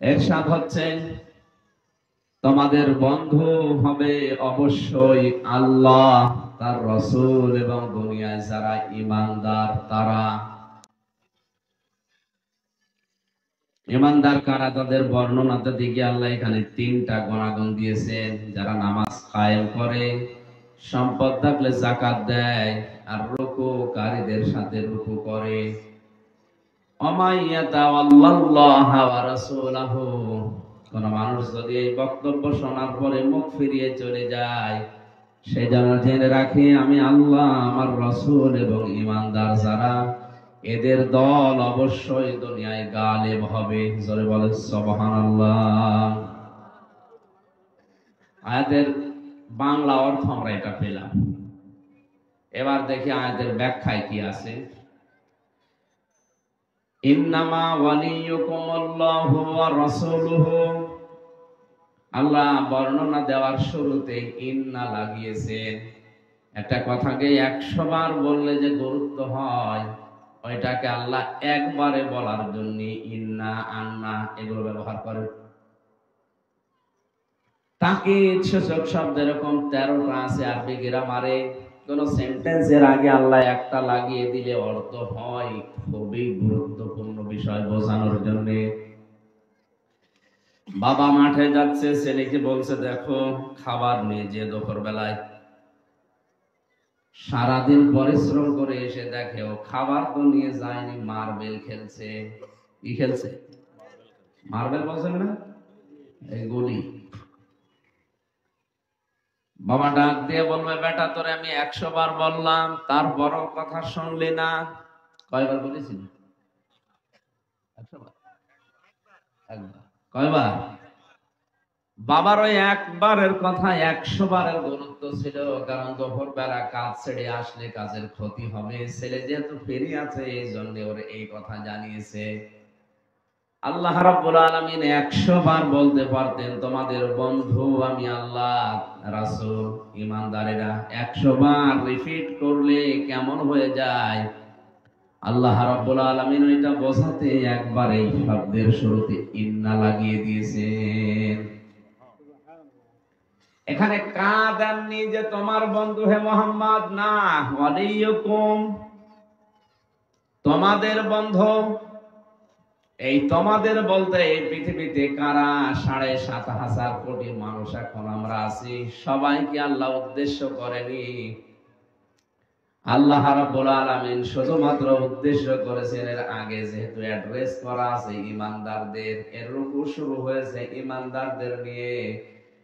এরশাদ হচ্ছে তোমাদের বন্ধু হবে অবশ্যই আল্লাহ, তার রাসূল এবং দুনিয়ায় যারা ঈমানদার তারা। ঈমানদার কারা তাদের বর্ণনাতে দিকে আল্লাহ এখানে তিনটা গুণাগুণ দিয়েছেন। যারা নামাজ কায়েম করে, সম্পদ থাকলে যাকাত দেয়, আর রুকুকারীদের সাথে রুকু করে। কোন মানুষ যদি এই বক্তব্য শোনার পরে মুখ ফিরিয়ে চলে যায়, সে যেন জেনে রাখে আমি আল্লাহ, আমার রাসূল এবং ঈমানদার যারা, এদের দল অবশ্যই দুনিয়ায় গালেব হবে। জোরে বলে সুবহানাল্লাহ। আয়াতের বাংলা অর্থ আমরা এটা পেলাম। এবার দেখি আয়াতের ব্যাখ্যায় কি আছে। ইন্নামা ওয়ালিয়ুকুমুল্লাহু ওয়া রাসূলুহু, আল্লাহ বর্ণনা দেওয়ার শুরুতে ইন্না লাগিয়েছেন। একটা কথাকে 100 বার বললে যে গুরুত্ব হয়, ওইটাকে আল্লাহ একবারে বলার জন্য ইন্না, আন্না এগুলো ব্যবহার করে। তাকিদ সূচক শব্দ এরকম 13টা আছে আরবি গ্রামারে। কোন সেন্টেন্সের আগে আল্লাহ একটা লাগিয়ে দিলে অর্থ হয় খুবই গুরুত্বপূর্ণ বিষয় বোঝানোর জন্য। বাবা মাঠে যাচ্ছে, ছেলেকে বলছে দেখো খাবার নিয়ে যে দুপুর বেলায়। সারাদিন পরিশ্রম করে এসে দেখে ও খাবার তো নিয়ে যায়নি, মার্বেল খেলছে। কি খেলছে? মার্বেল বলছেন না, এই গুলি। বাবা ডাক দিয়ে বলবে বেটা তোরে আমি 100 বার বললাম, তারপরও কথা শুনলি না। কয়বার বলেছি? 100 বার। একবার। কয়বার? বাবার ওই একবারের কথা 100 বারের গুরুত্ব ছিল। কারণ দুপুর বেলা কাজ ছেড়ে আসলে কাজের ক্ষতি হবে। ছেলে যেহেতু ফেরি আছে, এই জন্য ওর এই কথা জানিয়েছে। আল্লাহ রাব্বুল আলামিন 100 বার বলতে পারতেন তোমাদের বন্ধু আমি আল্লাহ, রাসূল, ঈমানদারেরা। 100 বার রিপিট করলে কেমন হয়ে যায়। আল্লাহ রাব্বুল আলামিন ওইটা বোঝাতে একবার এই শব্দের শুরুতে ইন্না লাগিয়ে দিয়েছেন। এখানে কাঁদাননি যে তোমার বন্ধু হে মুহাম্মদ, না, ওয়ালিয়ুকুম, তোমাদের বন্ধু। এই তোমাদের বলতে এই পৃথিবীতে কারা 7.5 কোটি মানুষ এখন আমরা আছি, সবাইকে আল্লাহ উদ্দেশ্য করেনি। আল্লাহ রাব্বুল আলামিন শুধুমাত্র উদ্দেশ্য করেছেন, এর আগে যেহেতু অ্যাড্রেস করা আছে ঈমানদারদের, এর রুকু শুরু হয়েছে ঈমানদারদের নিয়ে।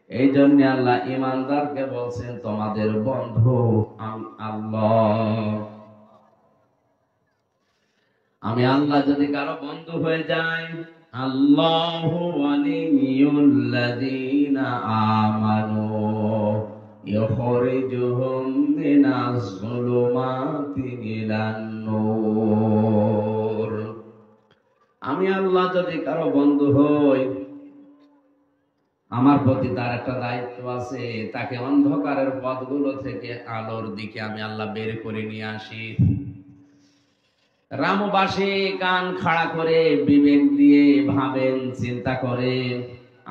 এই জন্য আল্লাহ ঈমানদারকে বলছেন তোমাদের বন্ধু আমি আল্লাহ। আমি আল্লাহ যদি কারো বন্ধু হয়ে যাই, আল্লাহু ওয়ালিয়ুল্লাযীনা আমানু ইখরিজুহুম মিনাজ যুলুমাতি ইলান নূর। আমি আল্লাহ যদি কারো বন্ধু হই, আমার প্রতি তার একটা দায়িত্ব আছে, তাকে অন্ধকারের পথগুলো থেকে আলোর দিকে আমি আল্লাহ বের করে নিয়ে আসি। রামবাসী কান খাড়া করে বিবেক দিয়ে ভাবেন, চিন্তা করেন।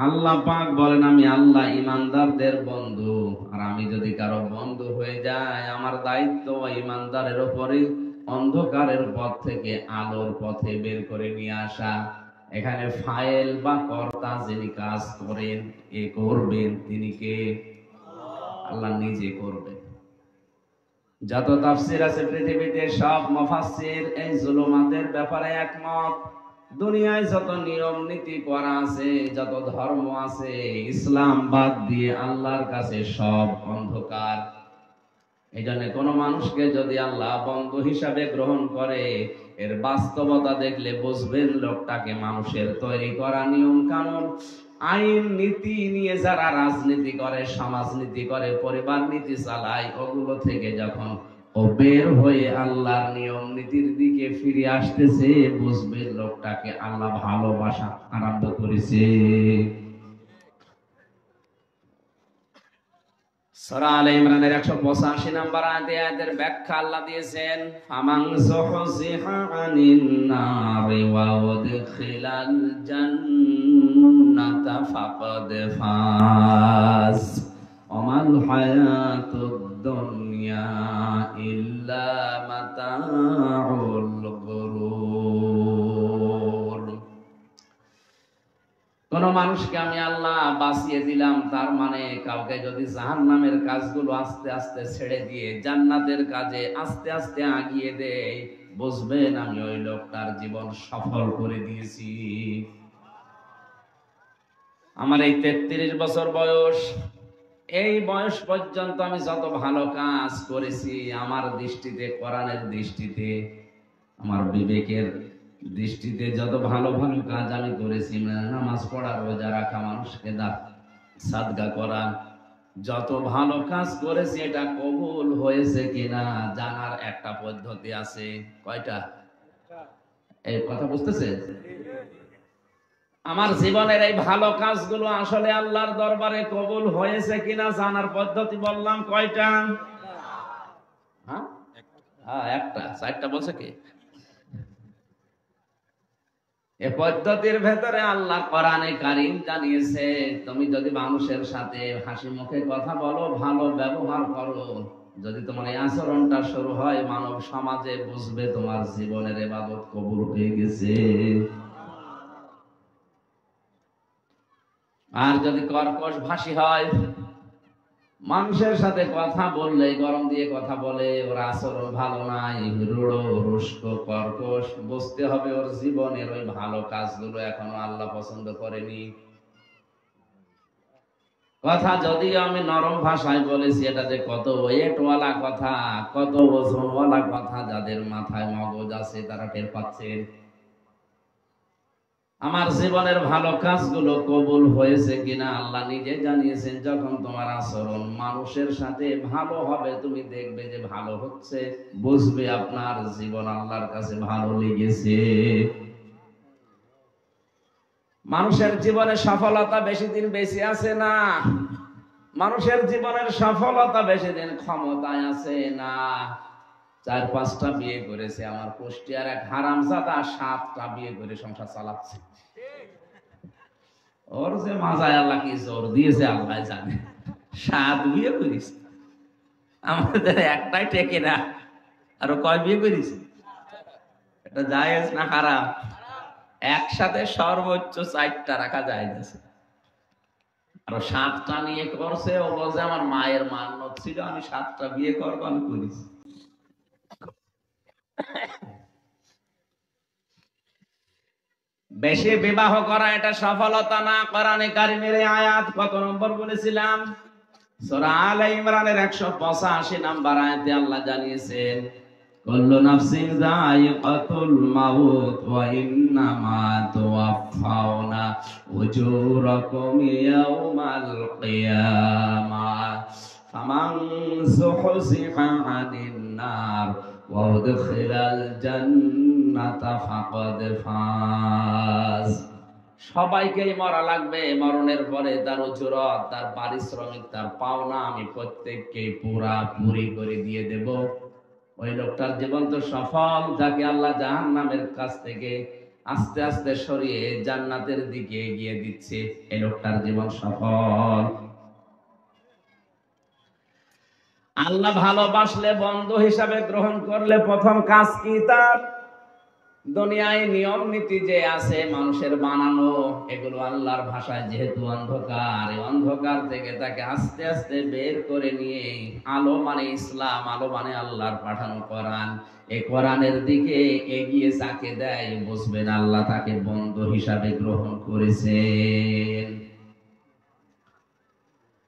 আল্লাহ পাক বলেন আমি আল্লাহ ঈমানদারদের বন্ধু, আর আমি যদি কারো বন্ধু হয়ে যাই, আমার দায়িত্ব ঈমানদারের উপরে অন্ধকারের পথ থেকে আলোর পথে বের করে নিয়ে আসা। এখানে ফাইল বা কর্তা যিনি কাজ করেন, এ করবেন তিনি কে? আল্লাহ নিজে করবেন। যত তাফসীর আছে পৃথিবীতে সব মুফাসসির এই জুলুমাতের ব্যাপারে একমত। দুনিয়ায় যত নিয়ম নীতি করা আছে, যত ধর্ম আছে, ইসলাম বাদ দিয়ে আল্লাহর কাছে সব অন্ধকার। এই জন্য কোন মানুষকে যদি আল্লাহ বন্ধু হিসাবে গ্রহণ করে, এর বাস্তবতা দেখলে বুঝবেন লোকটাকে মানুষের তৈরি করা নিয়ম কানুন, আইন নীতি নিয়ে যারা রাজনীতি করে, সমাজনীতি করে, পরিবার নীতি চালায়, ওগুলো থেকে যখন ও বের হয়ে আল্লাহর নিয়ম নীতির দিকে ফিরে আসতেছে, বুঝবেন লোকটাকে আল্লাহ ভালোবাসা আরম্ভ করেছে। সূরা আলে ইমরানের 185 নম্বর আয়াতের ব্যাখ্যা আল্লাহ দিয়েছেন, ফামান যুহজিহা আনিন নারি ওয়া উদখিলাল জান্নাহ জান্নাতা ফাকাদ ফাজ ওমাল হায়াতুদ দুনিয়া ইল্লা মাতাউল গুরুর। কোন মানুষকে আমি আল্লাহ বাঁচিয়ে দিলাম, তার মানে কাউকে যদি জাহান্নামের কাজগুলো আস্তে আস্তে ছেড়ে দিয়ে জান্নাতের কাজে আস্তে আস্তে আগিয়ে দেয়, বুঝবেন আমি ওই লোকটার জীবন সফল করে দিয়েছি। আমার এই 33 বছর বয়স, এই বয়স পর্যন্ত আমি যত ভালো কাজ করেছি, আমার দৃষ্টিতে, কোরআনের দৃষ্টিতে, আমার বিবেকের দৃষ্টিতে যত ভালো ভালো কাজ আমি করেছি, নামাজ পড়া, রোজা রাখা, মানুষকে সাদকা করা, যত ভালো কাজ করেছি, এটা কবুল হয়েছে কিনা জানার একটা পদ্ধতি আছে। কয়টা? এই কথা বুঝতেছেন? আমার জীবনের এই ভালো কাজগুলো আসলে আল্লাহর দরবারে কবুল হয়েছে কিনা জানার পদ্ধতি বললাম কয়টা? হ্যাঁ, একটা। চারটা বলছে কি? এ পদ্ধতির ভেতরে আল্লাহ কোরআনে কারীম জানিয়েছে, তুমি যদি মানুষের সাথে হাসি মুখে কথা বলো, ভালো ব্যবহার করো, যদি তোমার এই আচরণটা শুরু হয়, মানব সমাজে বুঝবে তোমার জীবনের ইবাদত কবুল হয়ে গেছে। আর যদি কর্কশ ভাষী হয়, মানুষের সাথে কথা বললে গরম দিয়ে কথা বলে, ওর আচরণ ভালো নাই, রূঢ়, রুষ্ট, কর্কশ, বুঝতে হবে ওর জীবনের ওই ভালো কাজগুলো এখনো আল্লাহ পছন্দ করেনি। কথা যদিও আমি নরম ভাষায় বলেছি, এটা যে কত ওয়েটওয়ালা কথা, কত ওজনওয়ালা কথা, যাদের মাথায় মগজ আছে তারা টের পাচ্ছেন। আমার জীবনের ভালো কাজগুলো কবুল হয়েছে কিনা আল্লাহ নিজে জানিয়েছেন। যখন তোমার আচরণ মানুষের সাথে ভালো হবে, তুমি দেখবে যে ভালো হচ্ছে, বুঝবে আপনার জীবন আল্লাহর কাছে ভালো লেগেছে। মানুষের জীবনে সফলতা বেশি দিন বেঁচে আছে না, মানুষের জীবনের সফলতা বেশি দিন ক্ষমতায় আছে না। 4-5টা বিয়ে করেছে আমার কুষ্টিয়ার এক হারামজাদা, 7টা বিয়ে করে সংসার চালাচ্ছে। ওর যে মাজায় আল্লাহ কি জোর দিয়েছে আল্লাহ জানে। 7 বিয়ে করিস, আমাদের একটাই টেকে না। আরো কয় বিয়ে করিস? এটা জায়েজ না হারাম? একসাথে সর্বোচ্চ 4টা রাখা যায় না, আর 7টা নিয়ে করছে। ও বলছে আমার মায়ের মান্যত ছিল, আমি 7টা বিয়ে করবো, আমি করিস। বেশি বিবাহ করা এটা সফলতা না। কোরআনে কারীমের আয়াত কত নম্বর বলেছিলাম? সূরা আলে ইমরানের 185 নম্বর আয়াতে আল্লাহ জানিয়েছেন, কুল্লু নাফসিন যায়িকাতুল মাউত ওয়া ইন্নামা তুওয়াফাউনা উজুরাকুম ইয়াওমাল কিয়ামাহ ফামান যুহজিহা আনিন নার ওয়া উদখিলাল জান্নাতা ফাকাদ ফাজ। সবাইকেই মরা লাগবে, মরণের পরে তার উজরত, তার পারিশ্রমিক, তার পাওনা আমি প্রত্যেককে পুরাপুরি করে দিয়ে দেব। ওই লোকটার জীবন তো সফল, যাকে আল্লাহ জাহান্নামের কাছ থেকে আস্তে আস্তে সরিয়ে জান্নাতের দিকে এগিয়ে দিচ্ছে, এই লোকটার জীবন সফল। আল্লাহ ভালোবাসলে, বন্ধু হিসাবে গ্রহণ করলে প্রথম কাজ কি তার? দুনিয়ায় নিয়ম নীতি যে আছে মানুষের বানানো, এগুলো আল্লাহর ভাষায় যেহেতু অন্ধকার, এই অন্ধকার থেকে তাকে আস্তে আস্তে বের করে নিয়ে আলো মানে ইসলাম, আলো মানে আল্লাহর পাঠানো কোরআন, এই কোরআনের দিকে এগিয়ে যাকে দেয়, বুঝবেন আল্লাহ তাকে বন্ধু হিসাবে গ্রহণ করেছেন।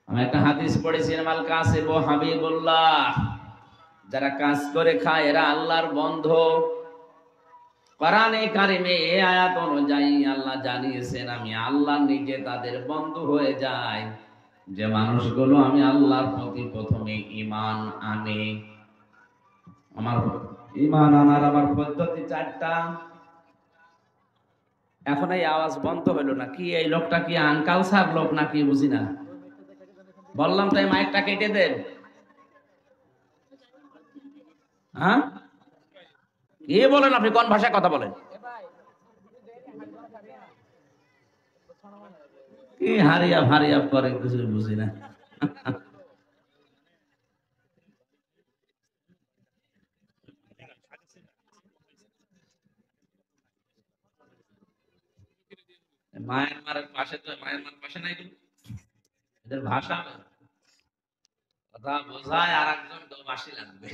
আমি একটা হাদিস পড়েছিলাম, আল কাসিব হাবিবুল্লাহ, যারা কাজ করে খায় এরা আল্লাহর বন্ধু। কোরআনে কারিমে এই আয়াত অনুযায়ী আল্লাহ জানিয়েছেন, আমি আল্লাহ নিজে তাদের বন্ধু হয়ে যাই যে মানুষগুলো আমি আল্লাহর প্রতি প্রথমে ঈমান আনে। আমার ঈমান আনার আমার পদ্ধতি 4টা। এখন এই আওয়াজ বন্ধ হলো না কি? এই লোকটা কি আনকালচার লোক নাকি বুঝি না। বললাম তাই মাইকটা কেটে দেন। হ্যাঁ, কি বলেন আপনি? কোন ভাষায় কথা বলেন? কি হারিয়া ফারিয়া করে কিছু বুঝি না। মায়ানমারের পাশে তো, মায়ানমার পাশে নাই এগুলো? এদের ভাষা কথা বোঝায়, আর একজন দোভাষী লাগবে।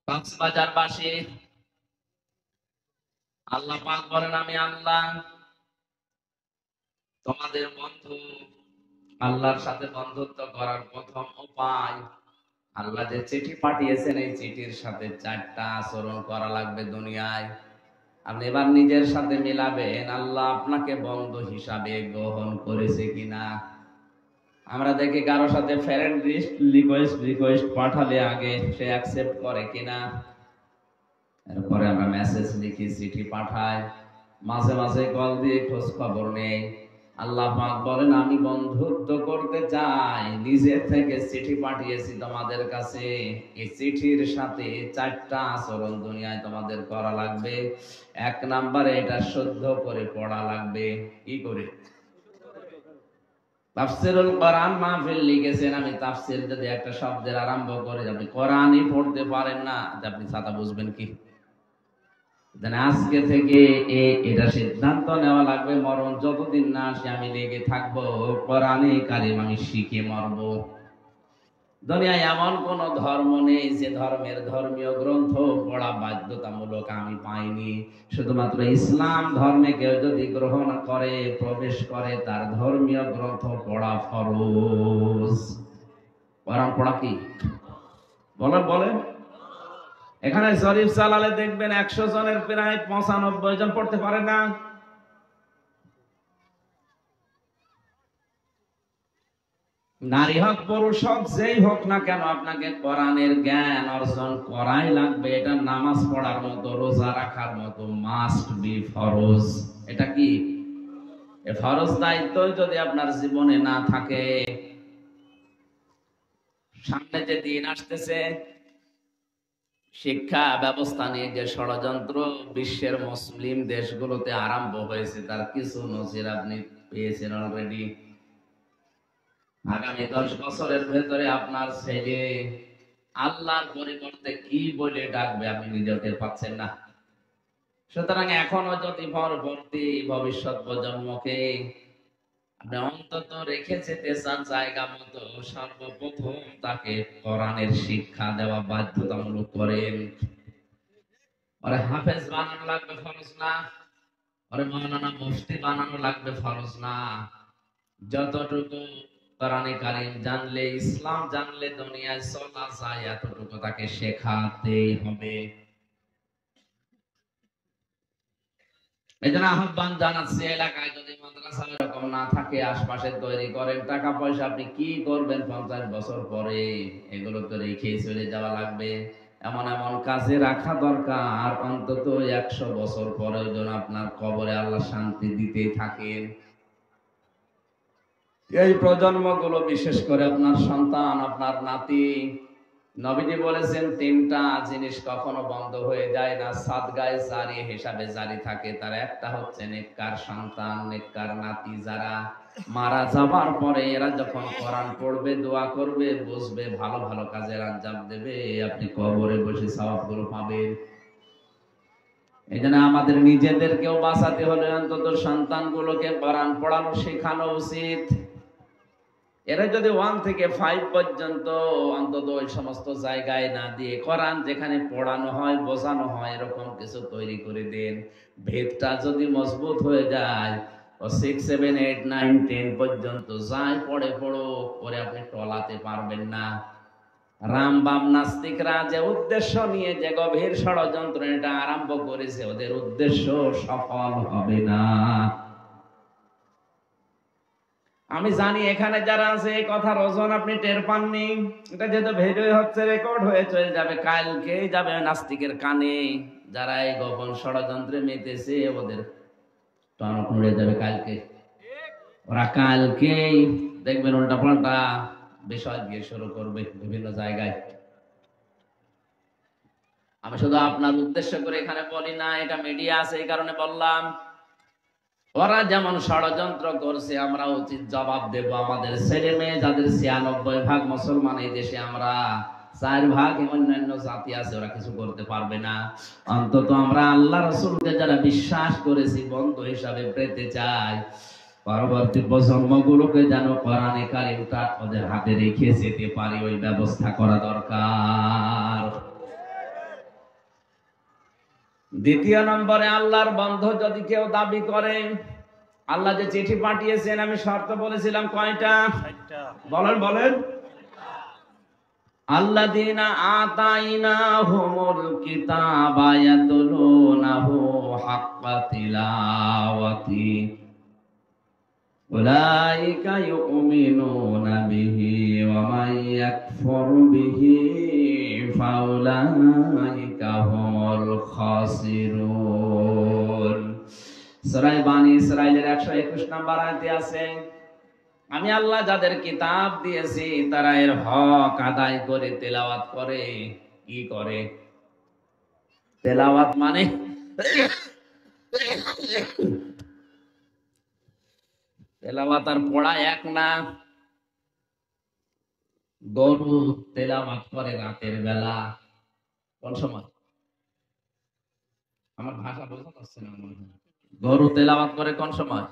কক্সবাজার বাসী, আল্লাহ পাক বলেন আমি আল্লাহ তোমাদের বন্ধু। আল্লাহর সাথে বন্ধুত্ব করার প্রথম উপায়, আল্লাহ যে চিঠি পাঠিয়েছেন এই চিঠির সাথে 4টা আচরণ করা লাগবে দুনিয়ায়। আপনি এবার নিজের সাথে মিলাবেন, আল্লাহ আপনাকে বন্ধু হিসাবে গ্রহণ করেছে কিনা। আমরা দেখি কারোর সাথে ফ্রেন্ড রিকোয়েস্ট পাঠালে আগে সে অ্যাকসেপ্ট করে কিনা, এরপরে আমরা মেসেজ লিখি, চিঠি পাঠাই, মাঝে মাঝে কল দিয়ে খোঁজ খবর নেই। আল্লাহ পাক বলেন আমি বন্ধুত্ব করতে চাই, নিজের থেকে চিঠি পাঠিয়েছি তোমাদের কাছে। এই চিঠির সাথে 4টা আচরণ দুনিয়ায় তোমাদের করা লাগবে। 1 নম্বরে এটা শুদ্ধ করে পড়া লাগবে। কি করে? তাফসিরুল কোরআন মাহফিল লিখেছেন, আমি তাফসির যদি একটা শব্দের আরম্ভ করে আপনি কোরআনই পড়তে পারেন না, আপনি ছাতা বুঝবেন কি? আজকে থেকে এটা সিদ্ধান্ত নেওয়া লাগবে, মরণ যতদিন না আসে আমি লেগে থাকবো কোরআনে কারিম আমি শিখে মরবো। দুনিয়ায় এমন কোন ধর্ম নেই যে ধর্মের ধর্মীয় গ্রন্থ পড়া বাধ্যতামূলক আমি পাইনি। শুধুমাত্র ইসলাম ধর্মে কেউ যদি গ্রহণ করে, প্রবেশ করে, তার ধর্মীয় গ্রন্থ পড়া ফরজ। কোরআন পড়া কি? বলেন বলেন। এখানে শরীফ চালালে দেখবেন 100 জনের প্রায় 95 জন পড়তে পারে না। নারী হোক পুরুষ হোক যেই হোক না কেন, আপনাকে কোরআনের জ্ঞান অর্জন করাই লাগবে। এটা নামাজ পড়ার মতো, রোজা রাখার মতো, মাস্ট বি ফরজ। এটা কি? এ ফরজ দায়িত্ব যদি আপনার জীবনে না থাকে, সামনে যে দিন আসতেছে, শিক্ষা ব্যবস্থা নিয়ে যে ষড়যন্ত্র বিশ্বের মুসলিম দেশগুলোতে আরম্ভ হয়েছে, তার কিছু নজির আপনি পেয়েছেন অলরেডি। আগামী 10 বছরের ভেতরে আপনার ছেলে আল্লাহর পরিবর্তে কি বলে ডাকবে আপনি নিজেও টের পাচ্ছেন না। সুতরাং এখনো যদি পরবর্তী ভবিষ্যৎ প্রজন্মকে আপনি অন্তত রেখে যেতে চান জায়গা মতো, সর্বপ্রথম তাকে কোরআনের শিক্ষা দেওয়া বাধ্যতামূলক করেন। ওরে হাফেজ বানানো লাগবে ফরজ না, ওরে মাওলানা মুফতি বানানো লাগবে ফরজ না। যতটুকু কোরআনে কারীম জানলে, ইসলাম জানলে দুনিয়ায় চলা যায়, এতটুকু তাকে শেখাতেই হবে। এজন্য আহ্বান জানাচ্ছি, এলাকায় যদি মাদ্রাসা এরকম না থাকে আশপাশে তৈরি করেন। টাকা পয়সা আপনি কি করবেন 50 বছর পরে? এগুলো তো রেখে চলে যাওয়া লাগবে। এমন এমন কাজে রাখা দরকার, অন্তত 100 বছর পরে যেন আপনার কবরে আল্লাহ শান্তি দিতেই থাকেন। এই প্রজন্মগুলো, বিশেষ করে আপনার সন্তান, আপনার নাতি, নবীজি বলেছেন 3টা জিনিস কখনো বন্ধ হয়ে যায় না, সাদগায়ে জারি হিসাবে জারি থাকে। তার একটা হচ্ছে নেককার সন্তান, নেককার নাতি। যারা মারা যাবার পরে এরা যখন কোরআন পড়বে, দোয়া করবে, বুঝবে, ভালো ভালো কাজের আঞ্জাম দেবে, আপনি কবরে বসে সওয়াবগুলো পাবেন। এই জন্য আমাদের নিজেদেরকেও বাঁচাতে হলে অন্তত সন্তানগুলোকে কোরআন পড়ানো শেখানো উচিত। এরা যদি 1 থেকে 5 পর্যন্ত অন্তত ওই সমস্ত জায়গায় না দিয়ে কোরআন যেখানে পড়ানো হয়, বোঝানো হয়, এরকম কিছু তৈরি করে দেন, ভেদটা যদি মজবুত হয়ে যায়, ও 6, 7, 8, 9, 10 পর্যন্ত যাই পড়ে পড়ো, পরে আপনি টলাতে পারবেন না। রামবাম নাস্তিকরা যে উদ্দেশ্য নিয়ে যে গভীর ষড়যন্ত্র এটা আরম্ভ করেছে, ওদের উদ্দেশ্য সফল হবে না। আমি জানি এখানে যারা আছে এই কথার ওজন আপনি টের পাননি। এটা যেহেতু ভিডিও হচ্ছে, রেকর্ড হয়ে চলে যাবে, কালকেই যাবে নাস্তিকের কানে। যারা এই গোপন ষড়যন্ত্রে মেতেছে ওদের টনক নড়ে যাবে কালকে। ওরা কালকেই দেখবেন উল্টা পাল্টা বিষয় দিয়ে শুরু করবে বিভিন্ন জায়গায়। আমি শুধু আপনার উদ্দেশ্য করে এখানে বলি না, এটা মিডিয়া আছে এই কারণে বললাম। ওরা যেমন ষড়যন্ত্র করছে, আমরা উচিত জবাব দেব। আমাদের ছেলে মেয়ে যাদের ৯৬% মুসলমান এই দেশে, আমরা ৪% অন্যান্য জাতি আছে, ওরা কিছু করতে পারবে না। অন্তত আমরা আল্লাহ রাসূলকে যারা বিশ্বাস করেছি বন্ধু হিসাবে পেতে চাই, পরবর্তী প্রজন্মগুলোকে যেন কোরআনে কারিমটা ওদের হাতে রেখে যেতে পারি, ওই ব্যবস্থা করা দরকার। দ্বিতীয় নম্বরে, আল্লাহর বন্ধু যদি কেউ দাবি করে, আল্লাহ যে চিঠি পাঠিয়েছেন, আমি শর্ত বলেছিলাম কয়টা? বলেন বলেন। আল্লাযীনা আতাইনাহুমুল কিতাবা ইয়াতলুনাহু হাক্কা তিলাওয়াতি উলাইকা ইউমিনুনা বিহি ওয়া মান ইয়াকফুর বিহি ফাউলাইকা হুমুল খাসিরুন। সূরা বানী ইসরাঈলের 121 নম্বর আয়াতে আছে, আমি আল্লাহ যাদের কিতাব দিয়েছি তারা এর হক আদায় করে তেলাওয়াত করে। কি করে? তেলাওয়াত মানে তেলাওয়াত আর পড়া এক না। গরু তেলাওয়াত করে রাতের বেলা। কোন সময়? আমার ভাষা বোঝা যাচ্ছে না মনে হয়। গরু তেলাওয়াত করে কোন সময়?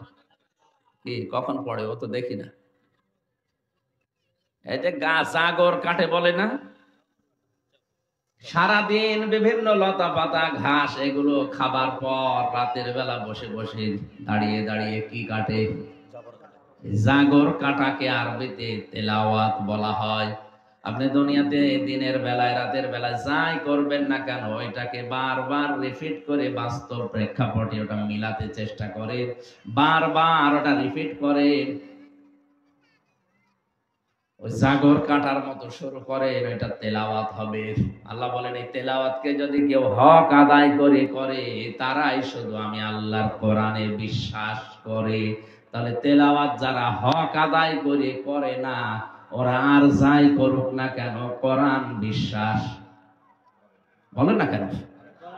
কি কখন পড়ে? ও তো দেখি না। এই যে জাগর কাটে বলে না, সারাদিন বিভিন্ন লতা পাতা ঘাস এগুলো খাবার পর রাতের বেলা বসে বসে দাঁড়িয়ে দাঁড়িয়ে কি কাটে? জাগর কাটাকে আরবিতে তেলাওয়াত বলা হয়। আপনি দুনিয়াতে দিনের বেলায় রাতের বেলায় যাই করবেন না কেন, ওইটাকে বারবার রিপিট করে বাস্তব প্রেক্ষাপটে ওটা মিলাতে চেষ্টা করে, বারবার ওটা রিপিট করে, ওই জাগর কাটার মতো শুরু করে, এটা তেলাওয়াত হবে। আল্লাহ বলেন, এই তেলাওয়াতকে যদি কেউ হক আদায় করে করে, তারাই শুধু আমি আল্লাহর কোরআনে বিশ্বাস করে। তাহলে তেলাওয়াত যারা হক আদায় করে করে না, ওরা আর যাই করুক না কেন, কোরআন বিশ্বাস বলে না কেন?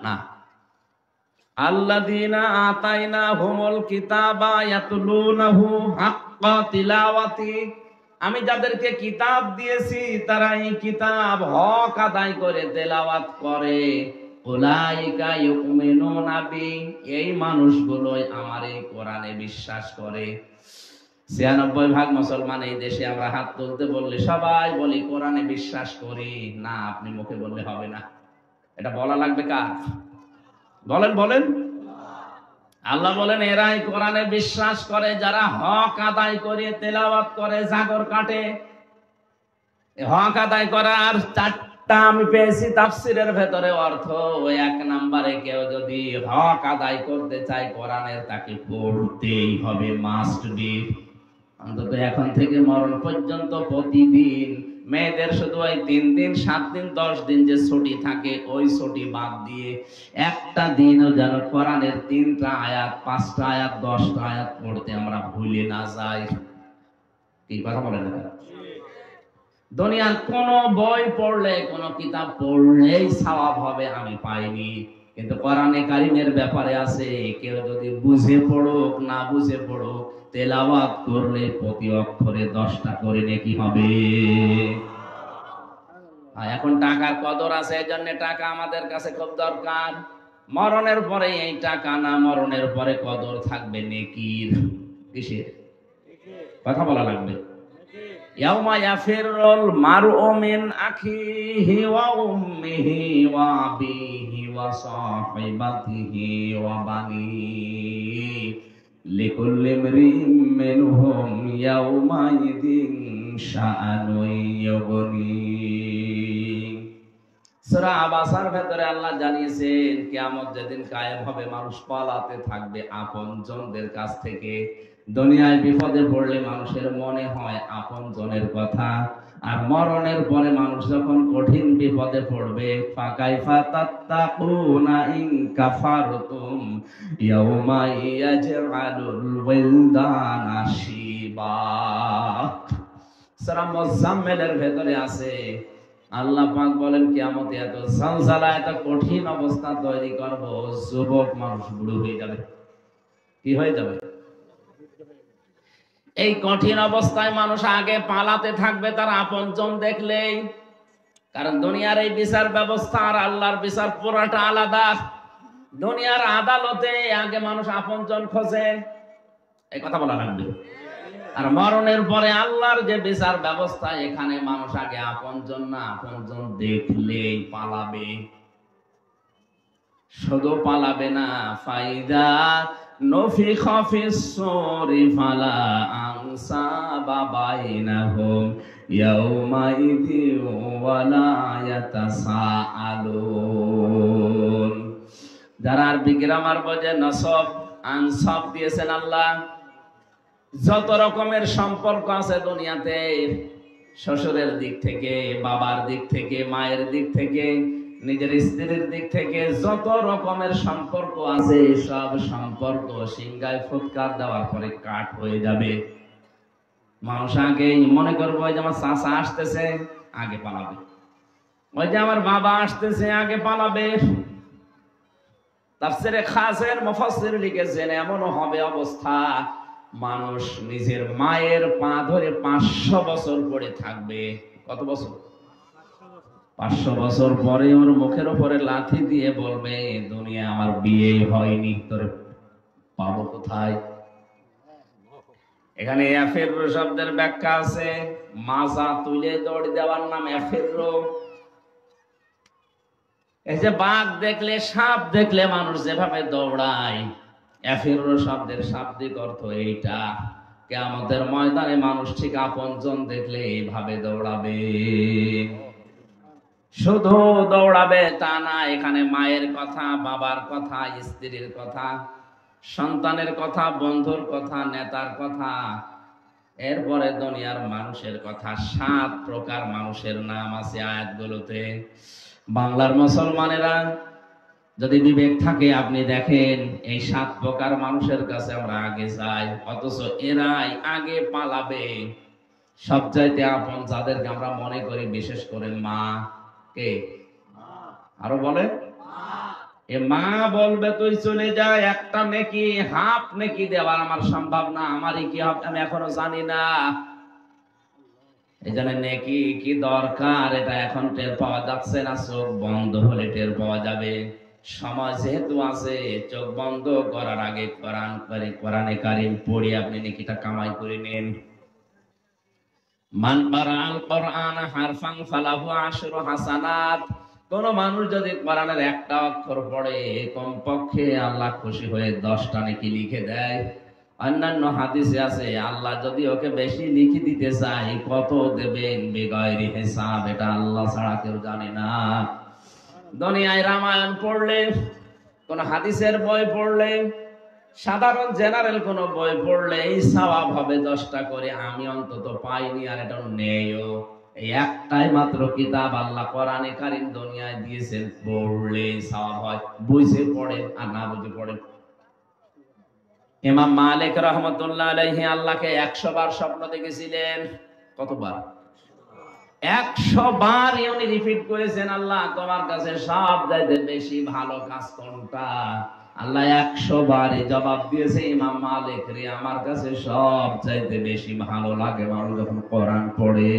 না। আল্লাযীনা আতাইনাহুমুল কিতাবা ইয়াতলুনাহু হাক্কা তিলাওয়াতি, আমি যাদেরকে কিতাব দিয়েছি তারা এই কিতাব হক আদায় করে তেলাওয়াত করে। উলাইকা ইউমিনুনা বি, এই মানুষগুলোই আমার এই কোরআনে বিশ্বাস করে। ৯৬% মুসলমান এই দেশে, আমরা হাত তুলতে বললে সবাই বলি কোরআনে বিশ্বাস করি না। আপনি মুখে বললে হবে না, এটা বলা লাগবে কার? বলেন বলেন। আল্লাহ বলেন, এরাই কোরআনে বিশ্বাস করে যারা হক আদায় করে তেলাওয়াত করে, জাগর কাটে। হক আদায় করার 4টা আমি পেয়েছি তাফসীরের ভেতরে অর্থ। ওই 1 নম্বরে, কেউ যদি হক আদায় করতে চায় কোরআনের, তাকে পড়তেই হবে, মাস্ট বি। অন্তত এখন থেকে মরণ পর্যন্ত প্রতিদিন। মেয়েদের শুধু ওই 3 দিন 7 দিন 10 দিন যে ছুটি থাকে, ওই ছুটি বাদ দিয়ে একটা দিনও যেন কোরআনের 3টা আয়াত 5টা আয়াত 10টা আয়াত পড়তে আমরা ভুলে না যাই। কি কথা বলেন? দুনিয়ার কোন বই পড়লে, কোন কিতাব পড়লেই সওয়াব হবে আমি পাইনি, কিন্তু কোরআনে কারিমের ব্যাপারে আছে, কেউ যদি বুঝে পড়ুক না বুঝে পড়ুক, তেলাওয়াত করলে প্রতি অক্ষরে 10টা করে নেকি হবে। এখন টাকার কদর আছে, এজন্য টাকা আমাদের কাছে খুব দরকার। মরণের পরে এই টাকা না, মরণের পরে কদর থাকবে নেকির। কিসের কথা বলা লাগবে? ইয়াউমা ইয়াফিরুল মারউ মিন আখিহি ওয়া উম্মিহি ওয়া আবিহি ওয়া সাহিবাতিহি ওয়া বানিহি লিকুল্লি ইমরিইন মিনহুম ইয়াউমাইযিন শাআনুন ইউগনি। সূরা আবাসার ভেতরে আল্লাহ জানিয়েছেন, কিয়ামত যেদিন কায়েম হবে, মানুষ পালাতে থাকবে আপনজনদের কাছ থেকে। দুনিয়ায় বিপদে পড়লে মানুষের মনে হয় আপনজনের কথা, আর মরণের পরে মানুষ যখন কঠিন বিপদে পড়বে, ফাকাইফা তাত্তাকুনা ইন কাফারতুম ইয়াউমা ইয়াজআলুল ওয়ালদানা শিবা। সূরা মুজাম্মিলের ভেতরে আছে, আল্লাহ পাক বলেন কিয়ামতে এত জালজালা, এত কঠিন অবস্থা তৈরি করব, যুবক মানুষ বুড়ো হয়ে যাবে। কি হয়ে যাবে? এই কঠিন অবস্থায় মানুষ আগে পালাতে থাকবে তার আপনজন দেখলেই। কারণ দুনিয়ার এই বিচার ব্যবস্থা আর আল্লাহর বিচার পুরাটা আলাদা। দুনিয়ার আদালতে আগে মানুষ আপনজন খোঁজে, এই কথা বলা লাগবে। আর মরণের পরে আল্লাহর যে বিচার ব্যবস্থা, এখানে মানুষ আগে আপনজন না, আপনজন দেখলেই পালাবে। শুধু পালাবে না, ফাইদা নফিখা ফিস সূরি ফালা আনসাবা বাইনাহুম ইয়াউমাইযি ওয়ালা ইয়াতাসাআলুন। যারা আরবি গ্রামার বোঝে, নসব আনসাব দিয়েছেন আল্লাহ। যত রকমের সম্পর্ক আছে দুনিয়াতে, শ্বশুরের দিক থেকে, বাবার দিক থেকে, মায়ের দিক থেকে, নিজের স্ত্রীর দিক থেকে যত রকমের সম্পর্ক আছে, সব সম্পর্ক সিংহায় ফুৎকার দেওয়ার পরে কাট হয়ে যাবে। মানুষ আগে মনে করবো ওই যে আমার চাচা আসতেছে, আগে পালাবে। ওই যে আমার বাবা আসতেছে, আগে পালাবে। তাফসীরে খাসের মুফাসসির লিখেছেন এমনও হবে অবস্থা, মানুষ নিজের মায়ের পা ধরে 500 বছর পরে থাকবে। কত বছর? 500 বছর পরে ওর মুখের উপরে লাথি দিয়ে বলবে, দুনিয়া আমার বিয়ে হয়নি, তোরে পাবো কোথায়? এখানে এফেরো শব্দের ব্যাখ্যা আছে, মাজা তুলে দৌড় দেওয়ার নাম এফেরো। এই যে বাঘ দেখলে, সাপ দেখলে মানুষ যেভাবে দৌড়ায়, এফেরো শব্দের শাব্দিক অর্থ এইটা। কিয়ামতের ময়দানে মানুষ ঠিক আপনজন দেখলে এইভাবে দৌড়াবে। শুধু দৌড়াবে তা না, এখানে মায়ের কথা, বাবার কথা, স্ত্রীর কথা, সন্তানের কথা, বন্ধুর কথা, নেতার কথা, এরপরে দুনিয়ার মানুষের কথা। 7 প্রকার মানুষের নাম আছে আয়াতগুলোতে। বাংলার মুসলমানেরা যদি বিবেক থাকে, আপনি দেখেন এই 7 প্রকার মানুষের কাছে আমরা আগে যাই, অথচ এরাই আগে পালাবে। সবচাইতে আপন যাদেরকে আমরা মনে করি, বিশেষ করে মা। কে? আরো বলে, এ মা বলবে তুই চলে যা, একটা নেকি হাফ নেকি দেওয়ার আমার সম্ভব না, আমারই কি হবে আমি এখনো জানি না। এই জন্য নেকি কি দরকার এটা এখন টের পাওয়া যাচ্ছে না, চোখ বন্ধ হলে টের পাওয়া যাবে। সময় যেহেতু আছে, চোখ বন্ধ করার আগে কোরআনে কারিম পড়ে আপনি নেকিটা কামাই করে নেন। মান কারাআল কোরআন হারফান ফালাহু 10 হাসানাত। কোন মানুষ যদি কোরআনের একটা অক্ষর পড়ে, কমপক্ষে আল্লাহ খুশি হয়ে 10টা নেকি লিখে দেয়। অন্যান্য হাদিসে আছে, আল্লাহ যদি ওকে বেশি লিখে দিতে চায়, কত দেবেন বেগায়রি হিসাব, এটা আল্লাহ ছাড়া কেউ জানে না। দুনিয়ায় রামায়ণ পড়লে, কোন হাদিসের বই পড়লে, সাধারণ জেনারেল কোন বই পড়লে এই সওয়াব হবে 10টা করে। আমি অন্তত পাইনি, আর এটা নেইও। এই একটাই মাত্র কিতাব আল্লাহ কোরআনে কারীম দুনিয়ায় দিয়েছেন, পড়লে সওয়াব হয়। বুঝে পড়ে আর না বুঝে পড়ে। ইমাম মালিক রাহমাতুল্লাহ আলাইহি আল্লাহকে 100 বার স্বপ্ন দেখেছিলেন। কতবার? 100 বার উনি রিপিট করেছেন, আল্লাহ তোমার কাছে সব চাইতে বেশি ভালো কাজ কোনটা? আল্লাহ 100 বারে জবাব দিয়েছে, ইমাম মালিক রে, আমার কাছে সব চাইতে বেশি ভালো লাগে মানুষ যখন কোরআন পড়ে।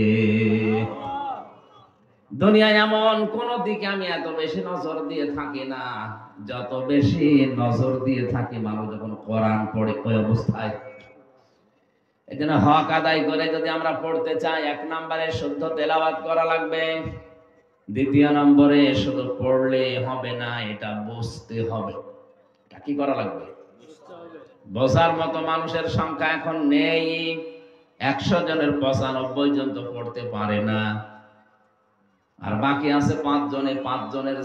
দুনিয়ায় এমন কোন দিকে আমি এত বেশি নজর দিয়ে থাকি না, যত বেশি নজর দিয়ে থাকি মানুষ যখন কোরআন পড়ে ওই অবস্থায়। এই জন্য হক আদায় করে যদি আমরা পড়তে চাই, 1 নম্বরে শুদ্ধ তেলাওয়াত করা লাগবে। 2 নম্বরে শুধু পড়লে হবে না, এটা বুঝতে হবে। এটা কি করা লাগবে? বোঝার মতো মানুষের সংখ্যা এখন নেই। 100 জনের 95 জন তো পড়তে পারে না, আর বাকি আছে 5 জনে, 5 জনের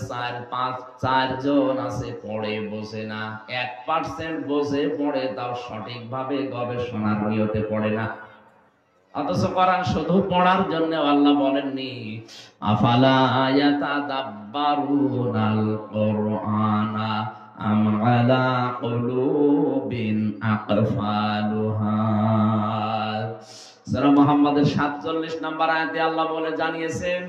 4 জন আছে পড়ে বোঝে না। 1% বোঝে পড়ে, তাও সঠিকভাবে গবেষণার নিয়তে পড়ে না। অথচ কোরআন শুধু পড়ার জন্য আল্লাহ বলেননি, আফালা ইয়াতাদাব্বারুনাল কুরআনা আম আলা কুলুবিন আকফালুহা। সূরা মুহাম্মাদের 47 নম্বর আয়াতে আল্লাহ বলে জানিয়েছেন,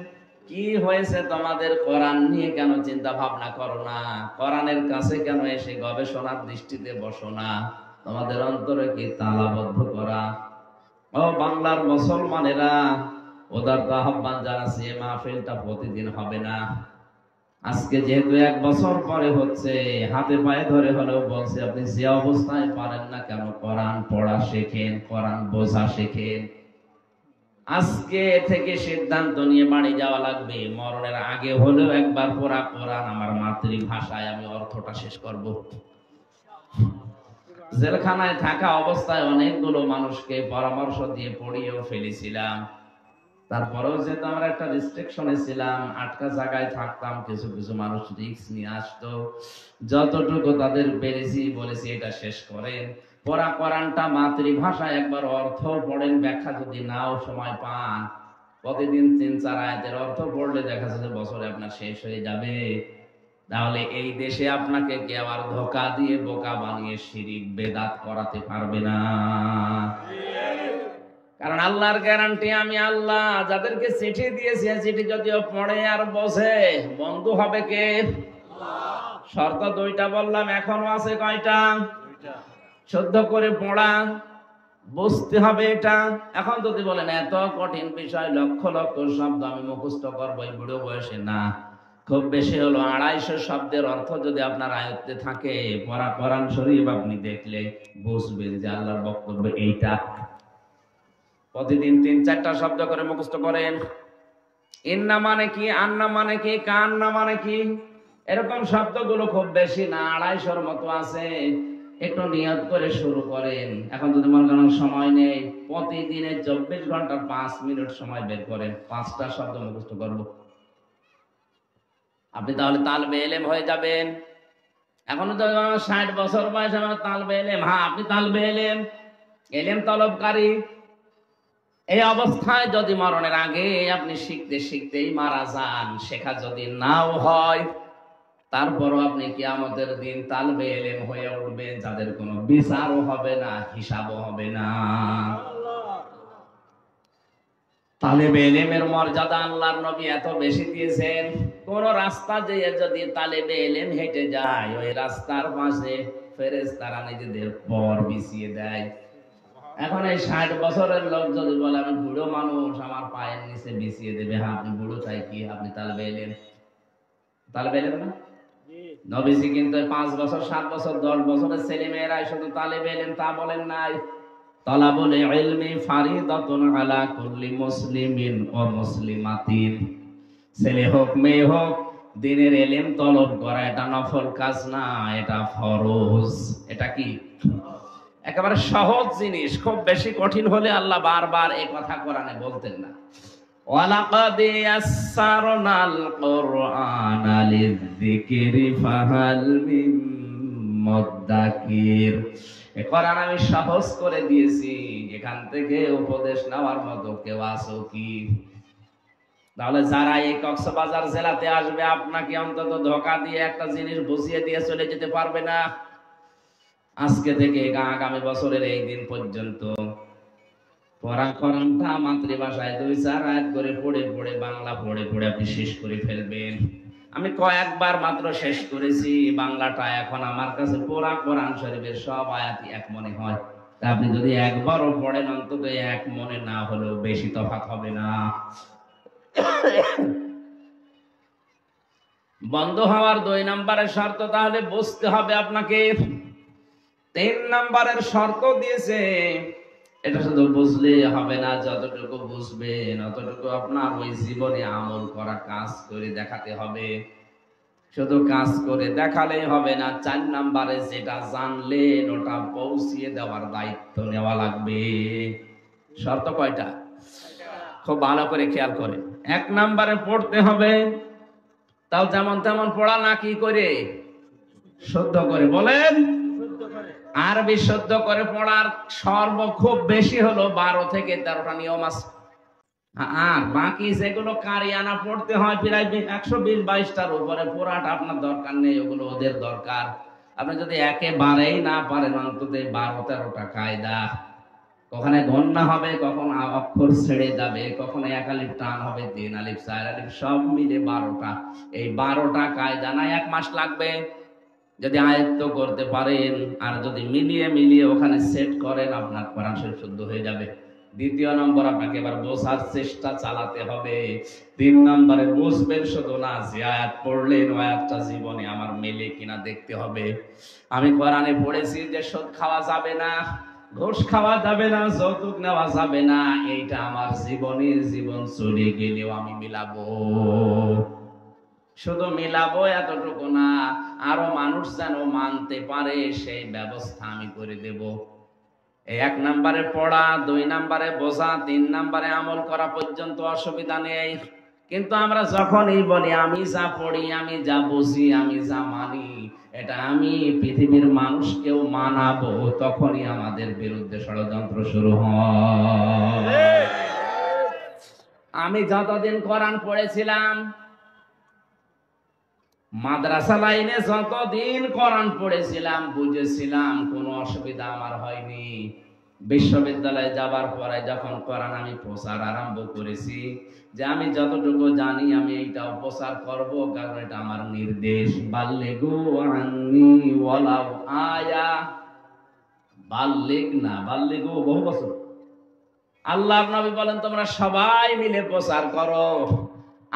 কি হয়েছে তোমাদের? কোরআন নিয়ে কেন চিন্তা ভাবনা করো না? কোরআনের কাছে কেন এসে গবেষণার দৃষ্টিতে বসো না? তোমাদের অন্তরে কি তালাবদ্ধ করা? ও বাংলার মুসলমানেরা, উদারত আহ্বান জানাচ্ছি, এই মাহফিলটা প্রতিদিন হবে না। আজকে যেহেতু 1 বছর পরে হচ্ছে, হাতে পায়ে ধরে হলেও বলছি, আপনি যে অবস্থায় পারেন না কেন কোরআন পড়া শেখেন, কোরআন বোঝা শেখেন। আজকে থেকে সিদ্ধান্ত নিয়ে বাড়ি যাওয়া লাগবে। মরণের আগে হলেও একবার পড়া কোরআন আমার মাতৃভাষায় আমি অর্থটা শেষ করব। জেলখানায় থাকা অবস্থায় অনেকগুলো মানুষকে পরামর্শ দিয়ে পড়িয়েও ফেলেছিলাম। তারপরেও যেহেতু আমরা একটা রেস্ট্রিকশনে ছিলাম, আটকা জায়গায় থাকতাম, কিছু কিছু মানুষ রিস্ক নিয়ে আসতো। যতটুকু তাদের পেরেছি বলেছি এটা শেষ করেন। পড়া কোরআনটা মাতৃভাষায় একবার অর্থ পড়েন, ব্যাখ্যা যদি নাও সময় পান, প্রতিদিন 3-4 আয়াতের অর্থ পড়লে দেখা যাচ্ছে বছরে আপনার শেষ হয়ে যাবে। তাহলে এই দেশে আপনাকে কে আবার ধোঁকা দিয়ে বোকা বানিয়ে শিরিক বেদাত করাতে পারবে না। কারণ আল্লাহর গ্যারান্টি, আমি আল্লাহ যাদেরকে চিঠি দিয়েছি, চিঠি যদিও পড়ে আর বোঝে, বন্ধু হবে কে? শর্ত 2টা বললাম, এখনো আছে কয়টা? শুদ্ধ করে পড়া, বুঝতে হবে এটা। এখন যদি বলেন এত কঠিন বিষয়, লক্ষ লক্ষ শব্দ আমি মুখস্থ করবো এই বুড়ো বয়সে, না। খুব বেশি হলো 250 শব্দের অর্থ যদি আপনার আয়ত্তে থাকে, পড়া কোরআন শরীফ আপনি দেখলে বুঝবেন যে আল্লাহর বক্তব্য এইটা। প্রতিদিন 3-4টা শব্দ করে মুখস্থ করেন। ইন্না মানে কি, আন্না মানে কি, কান্না মানে কি, এরকম শব্দগুলো খুব বেশি না, 250-র মতো আছে। একটু নিয়ত করে শুরু করেন। এখন যদি মনে করেন সময় নেই, প্রতিদিনে 24 ঘন্টা 5 মিনিট সময় বের করেন, 5টা শব্দ মুখস্থ করব। আপনি তাহলে তালবে এলেম হয়ে যাবেন। এখনো তো 60 বছর বয়স, আমার তালবে এলেম। হ্যাঁ, আপনি তালবে এলেম, এলেম তলবকারী। এই অবস্থায় যদি মরণের আগে আপনি শিখতে শিখতেই মারা যান, শেখা যদি নাও হয়, তারপরও আপনি কিয়ামতের দিন তালবে এলেম হয়ে উঠবেন, যাদের কোনো বিচারও হবে না, হিসাবও হবে না। তালেবে এলেমের মর্যাদা আল্লাহর নবী এত বেশি দিয়েছেন। কোন রাস্তা দিয়ে যদি তালেবে এলেম হেঁটে যায়, ওই রাস্তার পাশে ফেরেশতারা নিজেদের পর বিছিয়ে দেয়। এখন এই 60 বছরের লোক যদি বলে আমি বুড়ো মানুষ, আমার পায়ের নিচে বিছিয়ে দেবে। হ্যাঁ, আপনি বুড়ো চাই কি, আপনি তালবে এলেম, তালবে এলেম না? নবীজি কিন্তু 5 বছর 7 বছর 10 বছরের ছেলে মেয়েরাই শুধু তালেবে এলেম তা বলেন নাই। তালাবুল ইলমি ফারিদাতুন আলা কুল্লি মুসলিমিন ওয়া মুসলিমাতিন। ছেলে হোক মেয়ে হোক, দ্বীনের ইলম তলব করা এটা নফল কাজ না, এটা ফরজ। এটা কি? একেবারে সহজ জিনিস। খুব বেশি কঠিন হলে আল্লাহ বারবার এই কথা কোরআনে বলতেন না। ওয়ালাকাদ ইয়াসসারনাল কুরআনা লিযিকরি ফাহাল মিন মুদ্দাকির। এই কোরআন আমি সহজ করে দিয়েছি, এখান থেকে উপদেশ নেওয়ার মতো কেউ আছো কি? তাহলে যারা এই কক্সবাজার জেলাতে আসবে, আপনাকে অন্তত ধোঁকা দিয়ে একটা জিনিস বুঝিয়ে দিয়ে চলে যেতে পারবে না। আজকে থেকে আগামী বছরের এই দিন পর্যন্ত পড়া কোরআনটা মাতৃভাষায় 2-4 আয়াত করে পড়ে পড়ে, বাংলা পড়ে পড়ে আপনি শেষ করে ফেলবেন। আমি কয়েকবার মাত্র শেষ করেছি বাংলাটা। এখন আমার কাছে পুরা কোরআন শরীফের সব আয়াতই এক মনে হয়। তা আপনি যদি একবারও পড়েন, অন্তত এক মনে না হলেও বেশি তফাৎ হবে না। বন্ধ হওয়ার 2 নম্বরের শর্ত তাহলে বুঝতে হবে আপনাকে। 3 নম্বরের শর্ত দিয়েছে, এটা শুধু বুঝলে হবে না, যতটুকু বুঝবেন অতটুকু আপনার ওই জীবনে আমল করা, কাজ করে দেখাতে হবে। শুধু কাজ করে দেখালেই হবে না, 4 নম্বরে যেটা জানলেন ওটা পৌঁছিয়ে দেওয়ার দায়িত্ব নেওয়া লাগবে। শর্ত কয়টা? খুব ভালো করে খেয়াল করে। 1 নম্বরে পড়তে হবে, তাও যেমন তেমন পড়া না, কি করে? শুদ্ধ করে। বলেন, আরবি শুদ্ধ করে পড়ার সর্ব খুব বেশি হলো 12 থেকে 13টা নিয়ম আছে। আর বাকি যেগুলো কারিয়ানা পড়তে হয় প্রায় 120-22টার উপরে, পড়াটা আপনার দরকার নেই, ওগুলো ওদের দরকার। আপনি যদি একেবারেই না পারেন, অন্তত 12-13টা কায়দা কখনো গন্না হবে, কখন অক্ষর ছেড়ে যাবে, কখনো এক আলিফ টান হবে, 3 আলিফ 4 আলিফ সব মিলে 12টা। এই 12টা কায়দা না 1 মাস লাগবে যদি আয়ত্ত করতে পারেন। আর যদি মিলিয়ে মিলিয়ে ওখানে সেট করেন, আপনার কোরআন শরীফ শুদ্ধ হয়ে যাবে। দ্বিতীয় নম্বর, আপনাকে এবার বোঝার চেষ্টা চালাতে হবে। 3 নম্বরে বুঝবেন শুধু না, যে আয়াত পড়লেন ওই আয়াতটা জীবনে আমার মেলে কিনা দেখতে হবে। আমি কোরআনে পড়েছি যে সুদ খাওয়া যাবে না, ঘুষ খাওয়া যাবে না, যৌতুক নেওয়া যাবে না, এইটা আমার জীবন চলে গেলেও আমি মিলাবো। শুধু মিলাবো এতটুকু না, আরো মানুষ যেন মানতে পারে সেই ব্যবস্থা আমি করে দেব। 1 নম্বরে পড়া, 2 নম্বরে বোঝা, 3 নম্বরে আমল করা পর্যন্ত অসুবিধা নেই। কিন্তু আমরা যখনই বলি আমি যা পড়ি, আমি যা বুঝি, আমি যা মানি, এটা আমি পৃথিবীর মানুষকেও মানাবো, তখনই আমাদের বিরুদ্ধে ষড়যন্ত্র শুরু হয়। আমি যতদিন কোরআন পড়েছিলাম, মাদ্রাসা লাইনে যতদিন কোরআন পড়েছিলাম, বুঝেছিলাম, কোনো অসুবিধা আমার হয়নি। বিশ্ববিদ্যালয়ে যাবার পরে যখন কোরআন আমি প্রচার আরম্ভ করেছি, যে আমি যতটুকু জানি আমি এইটাও প্রচার করব, কারণ এটা আমার নির্দেশ। বাল্লিগু আন্নি ওয়ালাউ আয়া, বাল্লিগ না, বাল্লিগু বহু বছর। আল্লাহর নবী বলেন তোমরা সবাই মিলে প্রচার করো।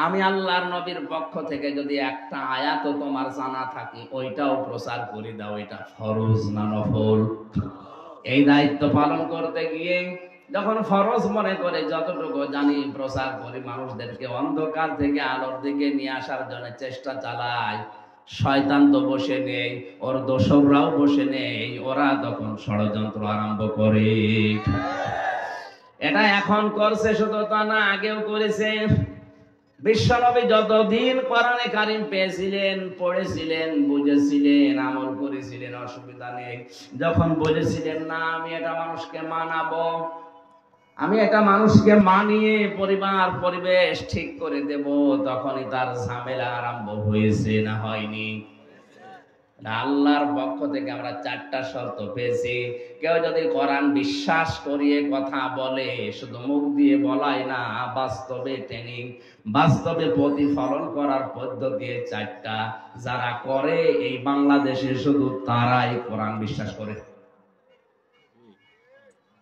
আমি আল্লাহর নবীর পক্ষ থেকে যদি একটা আয়াতও তোমার জানা থাকে, ওইটাও প্রচার করে দাও। এটা ফরজ না নফল? এই দায়িত্ব পালন করতে গিয়ে যখন ফরজ মনে করে যতটুকু জানি প্রচার করি, মানুষদেরকে অন্ধকার থেকে আলোর দিকে নিয়ে আসার জন্য চেষ্টা চালাই, শয়তান তো বসে নেই, ওর দোসররাও বসে নেই, ওরা তখন ষড়যন্ত্র আরম্ভ করে। এটা এখন করছে শুধু তা না, আগেও করেছে। বিশ্বনবী যতদিন কোরআনে কারীম পেয়েছিলেন, পড়েছিলেন, বুঝেছিলেন, আমল করেছিলেন, অসুবিধা নেই। যখন বলেছিলেন না আমি এটা মানুষকে মানাবো, আমি এটা মানুষকে মানিয়ে পরিবার পরিবেশ ঠিক করে দেব, তখনই তার ঝামেলা আরম্ভ হয়েছে না হয়নি? আল্লাহর পক্ষ থেকে আমরা 4টা শর্ত পেয়েছি। কেউ যদি কোরআন বিশ্বাস করিয়ে কথা বলে, শুধু মুখ দিয়ে বলাই না, বাস্তবে ট্রেনিং, বাস্তবে প্রতিফলন করার পদ্ধতি 4টা। যারা করে এই বাংলাদেশে শুধু তারাই কোরআন বিশ্বাস করে।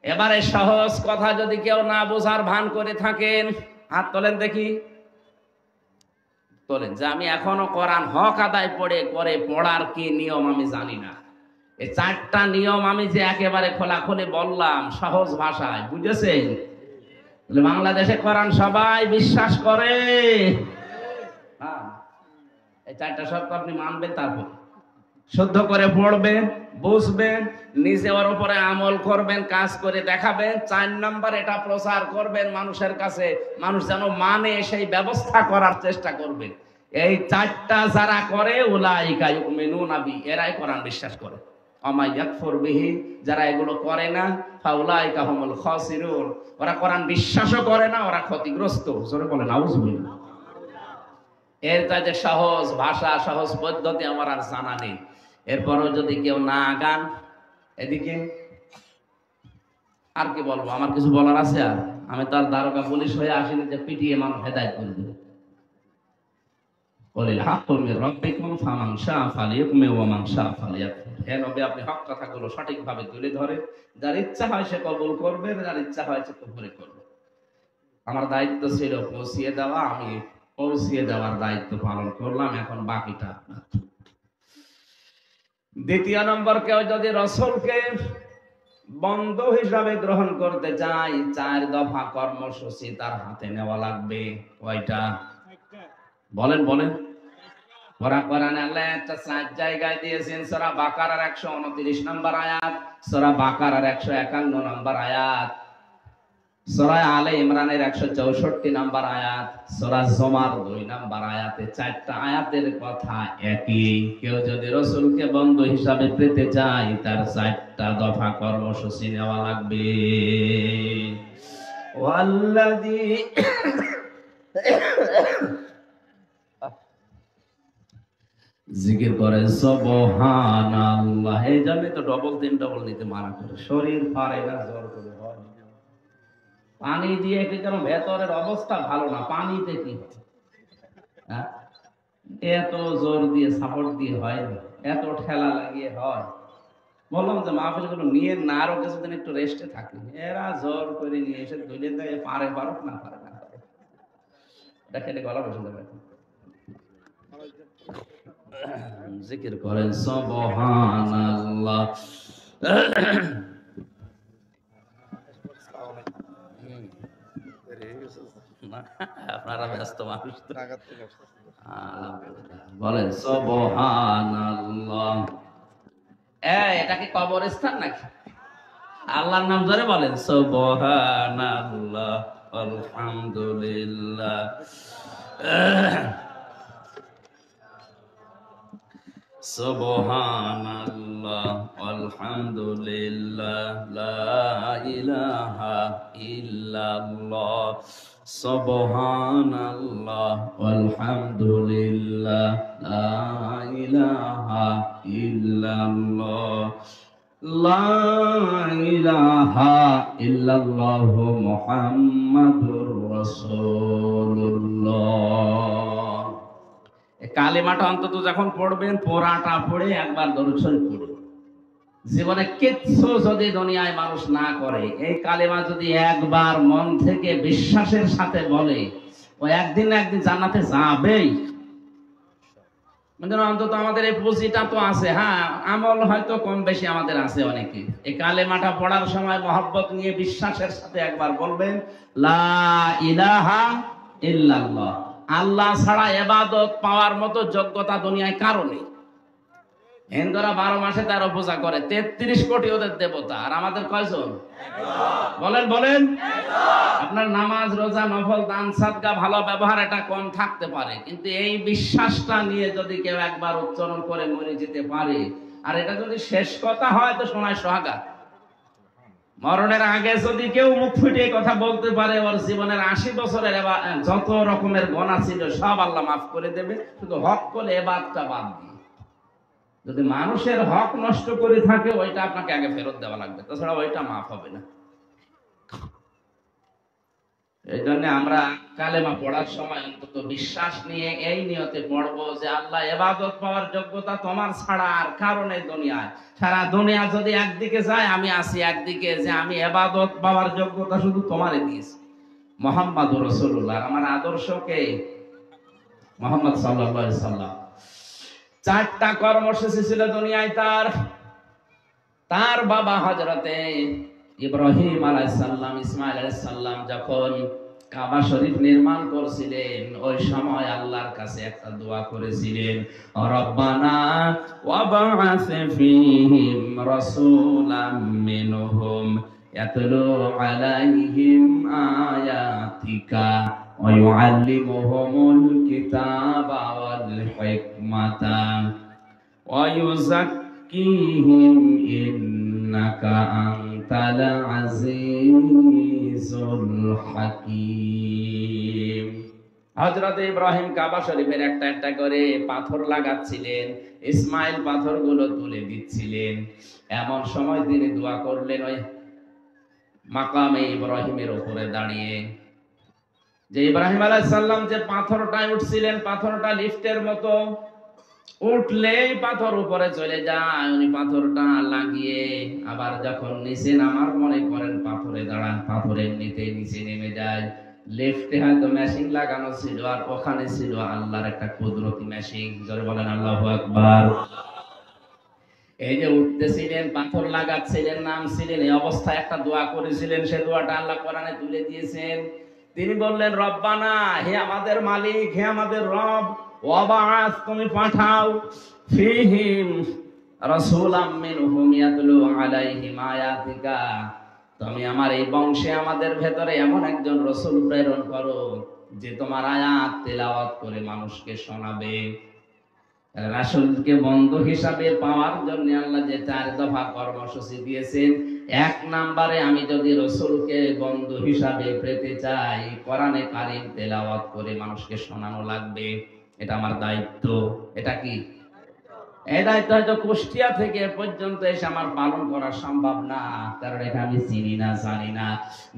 এবারে সহজ কথা যদি কেউ না বোঝার ভান করে থাকেন, হাত তোলেন দেখি, তোলেন, যে আমি এখনো কোরআন হক আদায় করে পড়ার কি নিয়ম আমি জানি না। এই 4টা নিয়ম আমি যে একেবারে খোলাখুলি বললাম সহজ ভাষায়, বুঝেছেন? বাংলাদেশে কোরআন সবাই বিশ্বাস করে। হ্যাঁ, এই 4টা শর্ত আপনি মানবেন, তারপর শুদ্ধ করে পড়বেন, বুঝবেন, নিজে ওর উপরে আমল করবেন, কাজ করে দেখাবেন। 4 নম্বর, এটা প্রচার করবেন মানুষের কাছে, মানুষ যেন মানে, সেই ব্যবস্থা করার চেষ্টা করবেন। এই 4টা যারা করে, উলাইকা ইউমিনুনা বি, এরাই কোরআন বিশ্বাস করে। আমা ইয়াকফুর বিহি, যারা এগুলো করে না, ফাউলাইকা হুমুল খাসিরুন, ওরা কোরআন বিশ্বাসও করে না, ওরা ক্ষতিগ্রস্ত। জোরে বলেন আউযুবিল্লাহ। এর চাইতে সহজ ভাষা, সহজ পদ্ধতি আমার আর জানা নেই। এরপরও যদি কেউ না গান, এদিকে আর কি বলবো, আমার কিছু বলার আছে? আর আমি তার দারোগা পুলিশ হয়ে আসিনি যে পিটিয়ে মানুষ হেদায়েত করে দেব। ওয়ালিল হাক্কু মির রাব্বিকুম ফামান শাআ ফালিউমিন ওয়া মান শাআ ফালিয়াকফুর। হে নবী, আপনি হক কথাগুলো সঠিকভাবে তুলে ধরে, যার ইচ্ছা হয় সে কবুল করবে, যার ইচ্ছা হয় সে কুফরি করবে। আমার দায়িত্ব ছিল পৌঁছিয়ে দেওয়া, আমি পৌঁছিয়ে দেওয়ার দায়িত্ব পালন করলাম, এখন বাকিটা। দ্বিতীয় নম্বর, কেউ যদি রাসূলকে বন্ধু হিসাবে গ্রহণ করতে চায়, 4 দফা কর্মসূচি তার হাতে নেওয়া লাগবে। কয়টা? বলেন বলেন। কোরআনে আল্লাহ একটা 4 জায়গায় দিয়েছেন। সূরা বাকারার 129 নম্বর আয়াত, সূরা বাকারার 151 নম্বর আয়াত, সূরা আলে ইমরানের 164 নম্বর আয়াত, সূরা জুমার 2 নম্বর আয়াতে 4টা আয়াতের কথা একই। কেউ যদি রাসূলকে বন্ধু হিসাবে পেতে চায়, তার 4টা দফা কর্মসূচি নেওয়া লাগবে। ওয়াল্লাযী জিকির করে সুবহানাল্লাহ। এই জন্য তো ডবল 3 ডবল নিতে মানা করে, শরীর পারে না, জোর করে হয়। পানি দিয়ে কি কারণ ভেতরের অবস্থা ভালো না, পানিতে কি হয়? হ্যাঁ? এত জোর দিয়ে সাপোর্ট দিয়ে হয় না, এত ঠেলা লাগিয়ে হয়। বললাম যে মাহফিল গুলো নিয়ে না, আরো কিছুদিন একটু রেস্টে থাকি। এরা জোর করে নিয়ে এসে ধুলে দেয়, পারে পারুক না পারে না পারে। এটা খেলে গলা বসে যাবে। জিকির করেন সুবহানাল্লাহ। আপনারা ব্যস্ত মানুষ তো। বলেন সুবহানাল্লাহ। এটা কি কবরস্থান নাকি? আল্লাহর নাম ধরে বলেন সুবহানাল্লাহ আলহামদুলিল্লাহ। সুবহানাল্লাহ আলহামদুলিল্লাহ লা ইলাহা ইল্লাল্লাহ। সুবহানাল্লাহ আলহামদুলিল্লাহ লা ইলাহা ইল্লাল্লাহ। লা ইলাহা ইল্লাল্লাহু মুহাম্মাদুর রাসূলুল্লাহ। এই কালেমাটা অন্তত যখন পড়বেন, পোড়াটা পড়ে একবার দরুদ শরীফ পড়ুন। জীবনে কিচ্ছু যদি দুনিয়ায় মানুষ না করে, এই কালেমা যদি একবার মন থেকে বিশ্বাসের সাথে বলে, ও একদিন না একদিন জান্নাতে যাবেই। মানে অন্তত আমাদের এই পুঁজিটা তো আছে। হ্যাঁ, আমল হয়তো কম বেশি আমাদের আছে অনেকে। এই কালেমাটা পড়ার সময় মহব্বত নিয়ে বিশ্বাসের সাথে একবার বলবেন লা ইলাহা ইল্লাল্লাহ। আল্লাহ ছাড়া ইবাদত পাওয়ার মতো যোগ্যতা দুনিয়ায় কারো নেই। হিন্দুরা 12 মাসে 13 পূজা করে, 33 কোটি ওদের দেবতা, আর আমাদের কয়জন? বলেন বলেন। আপনার নামাজ রোজা নফল দান সাদকা ভালো ব্যবহার এটা কম থাকতে পারে, কিন্তু এই বিশ্বাসটা নিয়ে যদি কেউ একবার উচ্চারণ করে মরে যেতে পারে, আর এটা যদি শেষ কথা হয় তো শোনায় সোহাগা। মরণের আগে যদি কেউ মুখ ফুটিয়ে কথা বলতে পারে, ওর জীবনের 80 বছরের যত রকমের গোনা ছিল সব আল্লাহ মাফ করে দেবে, শুধু হক করে এবাদটা বাদ দিয়ে। যদি মানুষের হক নষ্ট করে থাকে, ওইটা আপনাকে আগে ফেরত দেওয়া লাগবে, তাছাড়া ওইটা মাফ হবে না। এই জন্য আমরা কালেমা পড়ার সময় অন্তত বিশ্বাস নিয়ে এই নিয়তে পড়বো যে আল্লাহ ইবাদত পাওয়ার যোগ্যতা তোমার ছাড়া আর কারণে দুনিয়ায়, সারা দুনিয়া যদি একদিকে যায়, আমি আছি একদিকে, যে আমি ইবাদত পাওয়ার যোগ্যতা শুধু তোমারে দিয়েছি। মুহাম্মাদুর রাসূলুল্লাহ আমার আদর্শকে, মুহাম্মদ সাল্লাল্লাহু আলাইহি সাল্লাম 4টা কর্মসূচি ছিল দুনিয়ায় তার বাবা হযরতে ইব্রাহিম আলাইহিস সালাম, ইসমাঈল আলাইহিস সালাম যখন কাবা শরীফ নির্মাণ করছিলেন, ওই সময় আল্লাহর কাছে একটা দোয়া করেছিলেন, রব্বানা ওয়াবআস ফীহিম রাসূলাম মিনহুম ইয়াতলু আলাইহিম আয়াতিকা ওয়া ইউআল্লিমুহুমুল কিতাবা ওয়াল হিকমাতা ওয়া ইউযাক্কিহিম ইন্নাকা আনতাল আজিজুল হাকীম। হযরত ইব্রাহিম কাবা শরীফের একটা একটা করে পাথর লাগাচ্ছিলেন, ইসমাইল পাথরগুলো তুলে দিচ্ছিলেন। এমন সময় তিনি দোয়া করলেন ওই মাকামে ইব্রাহিমের উপরে দাঁড়িয়ে, যে ইব্রাহিম আলাইহিস সালাম যে পাথরটায় উঠছিলেন, পাথরটা লিফটের মতো, উঠলেই পাথর উপরে চলে যায়, উনি পাথরটা লাগিয়ে আবার যখন নিচে নামার মনে করেন পাথরে দাঁড়ান, পাথরের নিচে নেমে যায়। লিফটে হয়তো মেশিন লাগানো ছিল, আর ওখানে ছিল আল্লাহর একটা কুদরতি মেশিন। জোরে বলেন আল্লাহু আকবার। এই যে উঠতেছিলেন, পাথর লাগাচ্ছিলেন, নামছিলেন, এই অবস্থায় একটা দোয়া করেছিলেন, সে দোয়াটা আল্লাহ কোরআনে তুলে দিয়েছেন। তিনি বললেন, রব্বানা, হে আমাদের মালিক, হে আমাদের রব, ওয়াবাস, তুমি পাঠাও, ফীহিম রাসূলাম মিনহুম ইয়াতলু আলাইহিম আয়াতিকা, তুমি আমার এই বংশে আমাদের ভেতরে এমন একজন রাসূল প্রেরণ করো যে তোমার আয়াত তেলাওয়াত করে মানুষকে শোনাবে। রাসূলকে বন্ধু হিসাবে পাওয়ার জন্য আল্লাহ যে 4 দফা কর্মসূচি দিয়েছেন, 1 নম্বরে আমি যদি রাসূলকে বন্ধু হিসাবে পেতে চাই, কোরআনে কারীম তেলাওয়াত করে মানুষকে শোনানো লাগবে। এটা আমার দায়িত্ব। এটা কি? এই দায়িত্ব হয়তো কুষ্টিয়া থেকে পর্যন্ত এসে আমার পালন করা সম্ভব না, কারণ এটা আমি চিনি না, জানি না।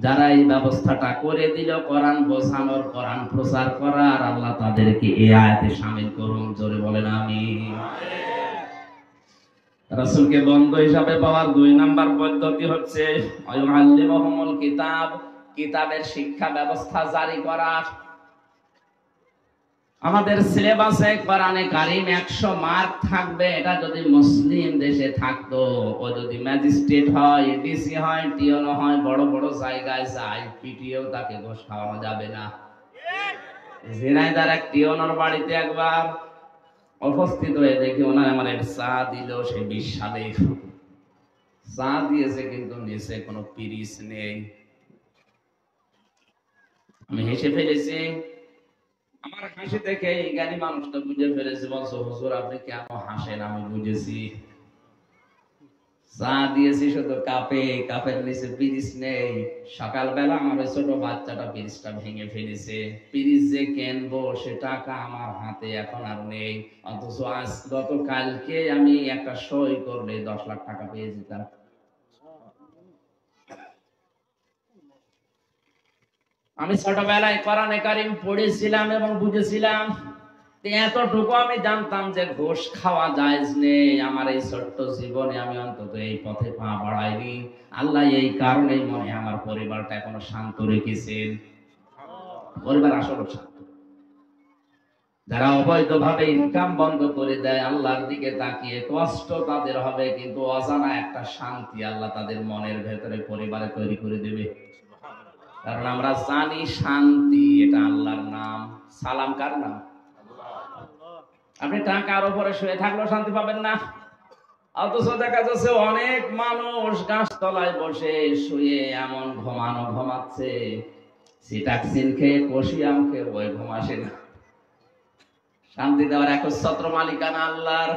যারা এই ব্যবস্থাটা করে দিল কোরআন বোঝানোর, কোরআন প্রচার করার, আল্লাহ তাদেরকে এই আয়াতে শামিল করুন। জোরে বলেন আমিন। রাসূলকে বন্ধু হিসাবে পাওয়ার 2 নাম্বার পদ্ধতি হচ্ছে আল্লিমুহুমুল কিতাব, কিতাবের শিক্ষা ব্যবস্থা জারি করা। আমাদের সিলেবাসে কোরআনে কারীম 100 মার্ক থাকবে। এটা যদি মুসলিম দেশে থাকতো, ও যদি ম্যাজিস্ট্রেট হয়, ডিসি হয়, টিওন হয়, বড় বড় জায়গায় যায়, পিটিয়েও তাকে ঘোষ খাওয়ানো যাবে না। ঝিনাইদার এক টিওনের বাড়িতে একবার উপস্থিত হয়ে দেখি ওনার আমার চা দিল, সে 20 সালে চা দিয়েছে, কিন্তু নিচে কোনো পিরিচ নেই। আমি হেসে ফেলেছি। আমার হাসি দেখে এই জ্ঞানী মানুষটা বুঝে ফেলেছে, বলছো হুজুর আপনি কেন হাসেন, আমি বুঝেছি। চা দিয়েছি শুধু কাপে, কাপের নিচে পিরিচ নেই। সকালবেলা আমার ওই ছোট বাচ্চাটা পিরিচটা ভেঙে ফেলেছে। পিরিচ যে কিনবো সে টাকা আমার হাতে এখন আর নেই, অথচ আজ গতকালকে আমি একটা সই করলে 10 লাখ টাকা পেয়ে যেতাম। আমি ছোটবেলায় কোরআনে কারীম পড়েছিলাম এবং বুঝেছিলাম, এতটুকু আমি জানতাম যে ঘুষ খাওয়া জায়েজ নেই। আমার এই ছোট্ট জীবনে আমি অন্তত এই পথে পা বাড়াইনি। আল্লাহ এই কারণেই মনে আমার পরিবারটা এখনো শান্ত রেখেছেন। পরিবার আসলে শান্ত। যারা অবৈধভাবে ইনকাম বন্ধ করে দেয়, আল্লাহর দিকে তাকিয়ে কষ্ট তাদের হবে, কিন্তু অজানা একটা শান্তি আল্লাহ তাদের মনের ভেতরে পরিবারে তৈরি করে দেবে। কারণ আমরা জানি শান্তি এটা আল্লাহর নাম। সালাম কার নাম? আপনি টাকার উপরে শুয়ে থাকলেও শান্তি পাবেন না, অথচ দেখা যাচ্ছে অনেক মানুষ গাছতলায় বসে শুয়ে এমন ঘুমাচ্ছে, সিটাক্সিন খেয়ে, কষিয়াম খেয়ে, ওই ঘুম আসে না। শান্তি দেওয়ার একচ্ছত্র মালিকানা আল্লাহর।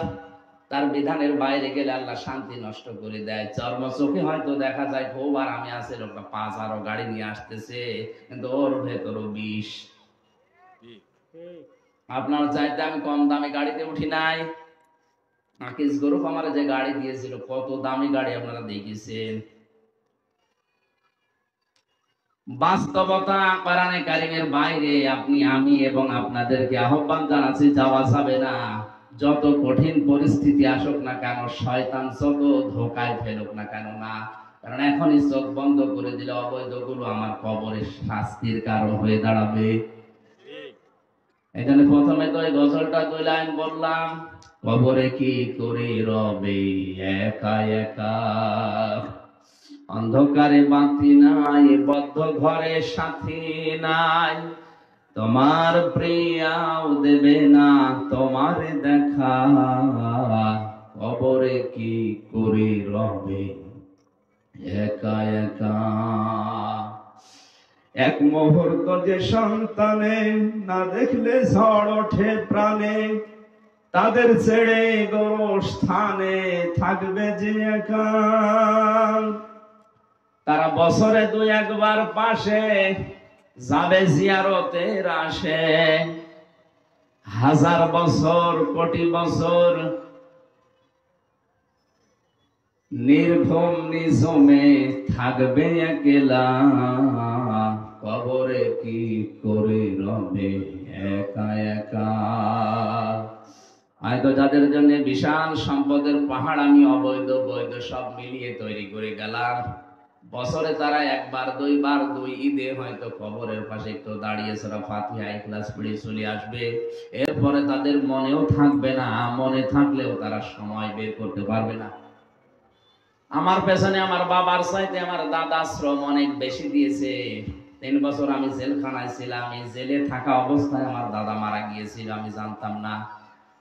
তার বিধানের বাইরে গেলে আল্লাহ শান্তি নষ্ট করে দেয়। চর্ম চোখে হয়তো দেখা যায় খুব আরামে আছে, লোকটা 5 গাড়ি নিয়ে আসতেছে, কিন্তু ওর ভেতরও বিষ। আপনার চাইতে আমি কম দামি গাড়িতে উঠি নাই। আকিস গ্রুপ আমার যে গাড়ি দিয়েছিল, কত দামি গাড়ি আপনারা দেখেছেন। বাস্তবতা কোরআনে কারীমের বাইরে আপনি, আমি এবং আপনাদেরকে আহ্বান জানাচ্ছি, যাওয়া যাবে না। যত কঠিন পরিস্থিতি আসুক না কেন, শয়তান যত ধোকায় ফেলুক না কেন, না। কারণ এখনই চোখ বন্ধ করে দিলে অবৈধগুলো আমার কবরের শাস্তির কারণ হয়ে দাঁড়াবে। এখানে প্রথমে তো এই গজলটা 2 লাইন বললাম, কবরে কি করে রবে একা একা, অন্ধকারে বাতি নাই, বদ্ধ ঘরে সাথী নাই, তোমার প্রিয়াও দেবে না তোমার দেখা, কবরে কি করে রবে একা একা। এক মুহূর্ত যে সন্তানে না দেখলে ঝড় ওঠে প্রাণে, তাদের ছেড়ে গোরস্থানে থাকবে যে একা। তারা বছরে 2-1 বার পাশে যাবে জিয়ারতের আসে, 1000 বছর কোটি বছর নির্ঘুম নিঝুমে থাকবে একলা, কবরে কি করে রবে একা একা। হয়তো যাদের জন্য বিশাল সম্পদের পাহাড় আমি অবৈধ বৈধ সব মিলিয়ে তৈরি করে গেলাম, বছরে তারা 1-2 বার 2 ঈদে হয়তো কবরের পাশে একটু দাঁড়িয়ে সূরা ফাতিহা ইখলাস পড়ে চলে আসবে। এরপরে তাদের মনেও থাকবে না, মনে থাকলেও তারা সময় বের করতে পারবে না। আমার পেছনে আমার বাবার চাইতে আমার দাদা শ্রম অনেক বেশি দিয়েছে। 3 বছর আমি জেলখানায় ছিলাম। এই জেলে থাকা অবস্থায় আমার দাদা মারা গিয়েছিল, আমি জানতাম না।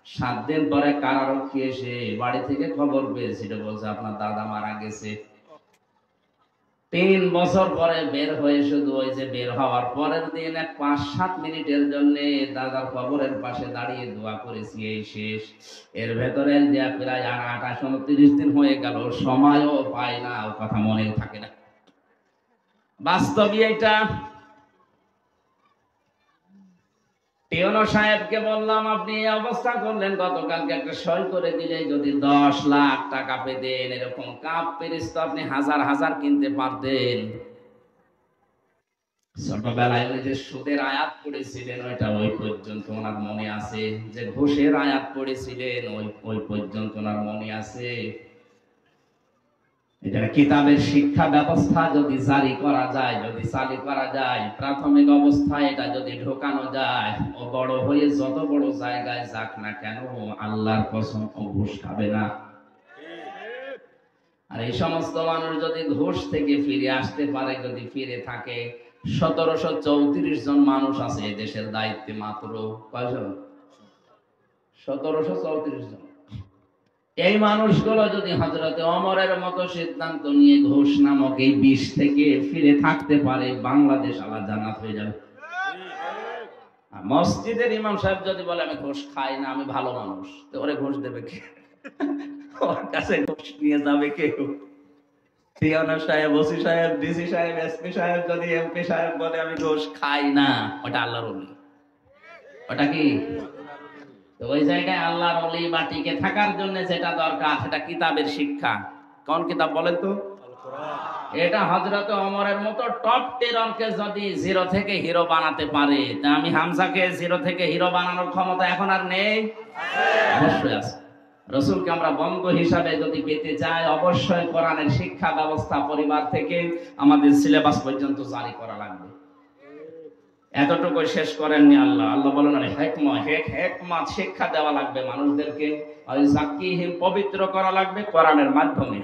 7 দিন পরে কারারক্ষী এসে বাড়ি থেকে খবর পেয়েছিল, বলছে আপনার দাদা মারা গেছে। 3 বছর পরে বের হয়ে, শুধু ওই যে বের হওয়ার পরের দিন 5-7 মিনিটের জন্য দাদার কবরের পাশে দাঁড়িয়ে দোয়া করেছি, এই শেষ। এর ভেতরে যে প্রায় 28-29 দিন হয়ে গেল, সময়ও পাই না, ও কথা মনেও থাকে না। বাস্তবই এটা। টিওনো সাহেবকে বললাম, আপনি এই অবস্থা করলেন, গতকালকে একটা সই করে দিলে যদি 10 লাখ টাকা পেতেন, এরকম কাপ পেরিস তো আপনি হাজার হাজার কিনতে পারতেন। ছোটবেলায় ওই যে সুদের আয়াত পড়েছিলেন, ওইটা ওই পর্যন্ত ওনার মনে আছে। যে ঘুষের আয়াত পড়েছিলেন, ওই পর্যন্ত ওনার মনে আছে। এটা কিতাবের শিক্ষা ব্যবস্থা যদি জারি করা যায়, যদি চালু করা যায়, প্রাথমিক অবস্থায় এটা যদি ঢোকানো যায়, ও বড় হয়ে যত বড় জায়গায় যাক না কেন, আল্লাহর কসম ও ঘুষ খাবে না। আর এই সমস্ত মানুষ যদি ঘুষ থেকে ফিরে আসতে পারে, যদি ফিরে থাকে, 1734 জন মানুষ আছে দেশের দায়িত্বে, মাত্র কয়জন? 1734 জন। এই মানুষগুলো যদি হযরতে ওমরের মতো সিদ্ধান্ত নিয়ে ঘুষ নামক এই বিষ থেকে ফিরে থাকতে পারে, বাংলাদেশ আল্লাহ জান্নাত হয়ে যাবে। মসজিদের ইমাম সাহেব যদি বলে আমি ঘুষ খাই না, আমি ভালো মানুষ, তো ওরে ঘুষ দেবে কে? ওর কাছে ঘুষ নিয়ে যাবে কে? টিওনো সাহেব, ওসি সাহেব, ডিসি সাহেব, এসপি সাহেব যদি এমপি সাহেব বলে আমি ঘুষ খাই না, ওটা আল্লাহর ওলি। ওটা কি? তো ওই জায়গায় আল্লাহর ওলি বা টিকে থাকার জন্য যেটা দরকার, সেটা কিতাবের শিক্ষা। কোন কিতাব বলেন তো? এটা হযরত ওমরের মতো টপ টেরনকে যদি জিরো থেকে হিরো বানাতে পারে, তা আমি হামজাকে জিরো থেকে হিরো বানানোর ক্ষমতা এখন আর নেই? অবশ্যই আছে। রাসূলকে আমরা বন্ধু হিসাবে যদি পেতে চাই, অবশ্যই কোরআনের শিক্ষা ব্যবস্থা পরিবার থেকে আমাদের সিলেবাস পর্যন্ত জারি করা লাগবে। এতটুকু শেষ করেননি আল্লাহ। আল্লাহ বলেন হিকমত শিক্ষা দেওয়া লাগবে মানুষদেরকে, যাকিহিম পবিত্র করা লাগবে কোরআনের মাধ্যমে।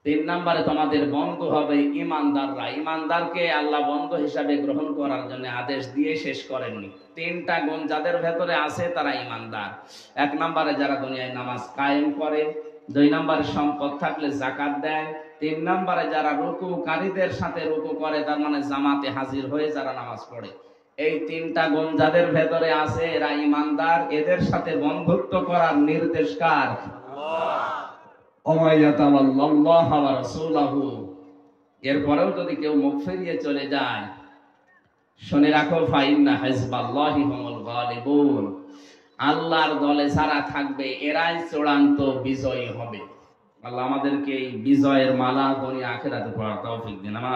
3 নম্বরে তোমাদের বন্ধু হবে ঈমানদাররা। ঈমানদারকে আল্লাহ বন্ধু হিসাবে গ্রহণ করার জন্য আদেশ দিয়ে শেষ করেননি। 3টা গুণ যাদের ভেতরে আছে তারা ঈমানদার। 1 নম্বরে যারা দুনিয়ায় নামাজ কায়েম করে, 2 নম্বরে সম্পদ থাকলে যাকাত দেয়, 3 নম্বরে যারা রুকুকারীদের সাথে রুকু করে, তার মানে জামাতে হাজির হয়ে যারা নামাজ পড়ে। এই 3টা গুণ যাদের ভেতরে আছে এরা ঈমানদার। এদের সাথে বন্ধুত্ব করার নির্দেশ কার? এরপরেও যদি কেউ মুখ ফিরিয়ে চলে যায়, শুনে রাখো, ফাইন্না হিজবাল্লাহি হুমুল গালিবুন। আল্লাহর দলে যারা থাকবে এরাই চূড়ান্ত বিজয়ী হবে। আল্লাহ আমাদেরকে এই বিজয়ের মালা দুনিয়া আখিরাতে পড়ার তৌফিক দিন। আমার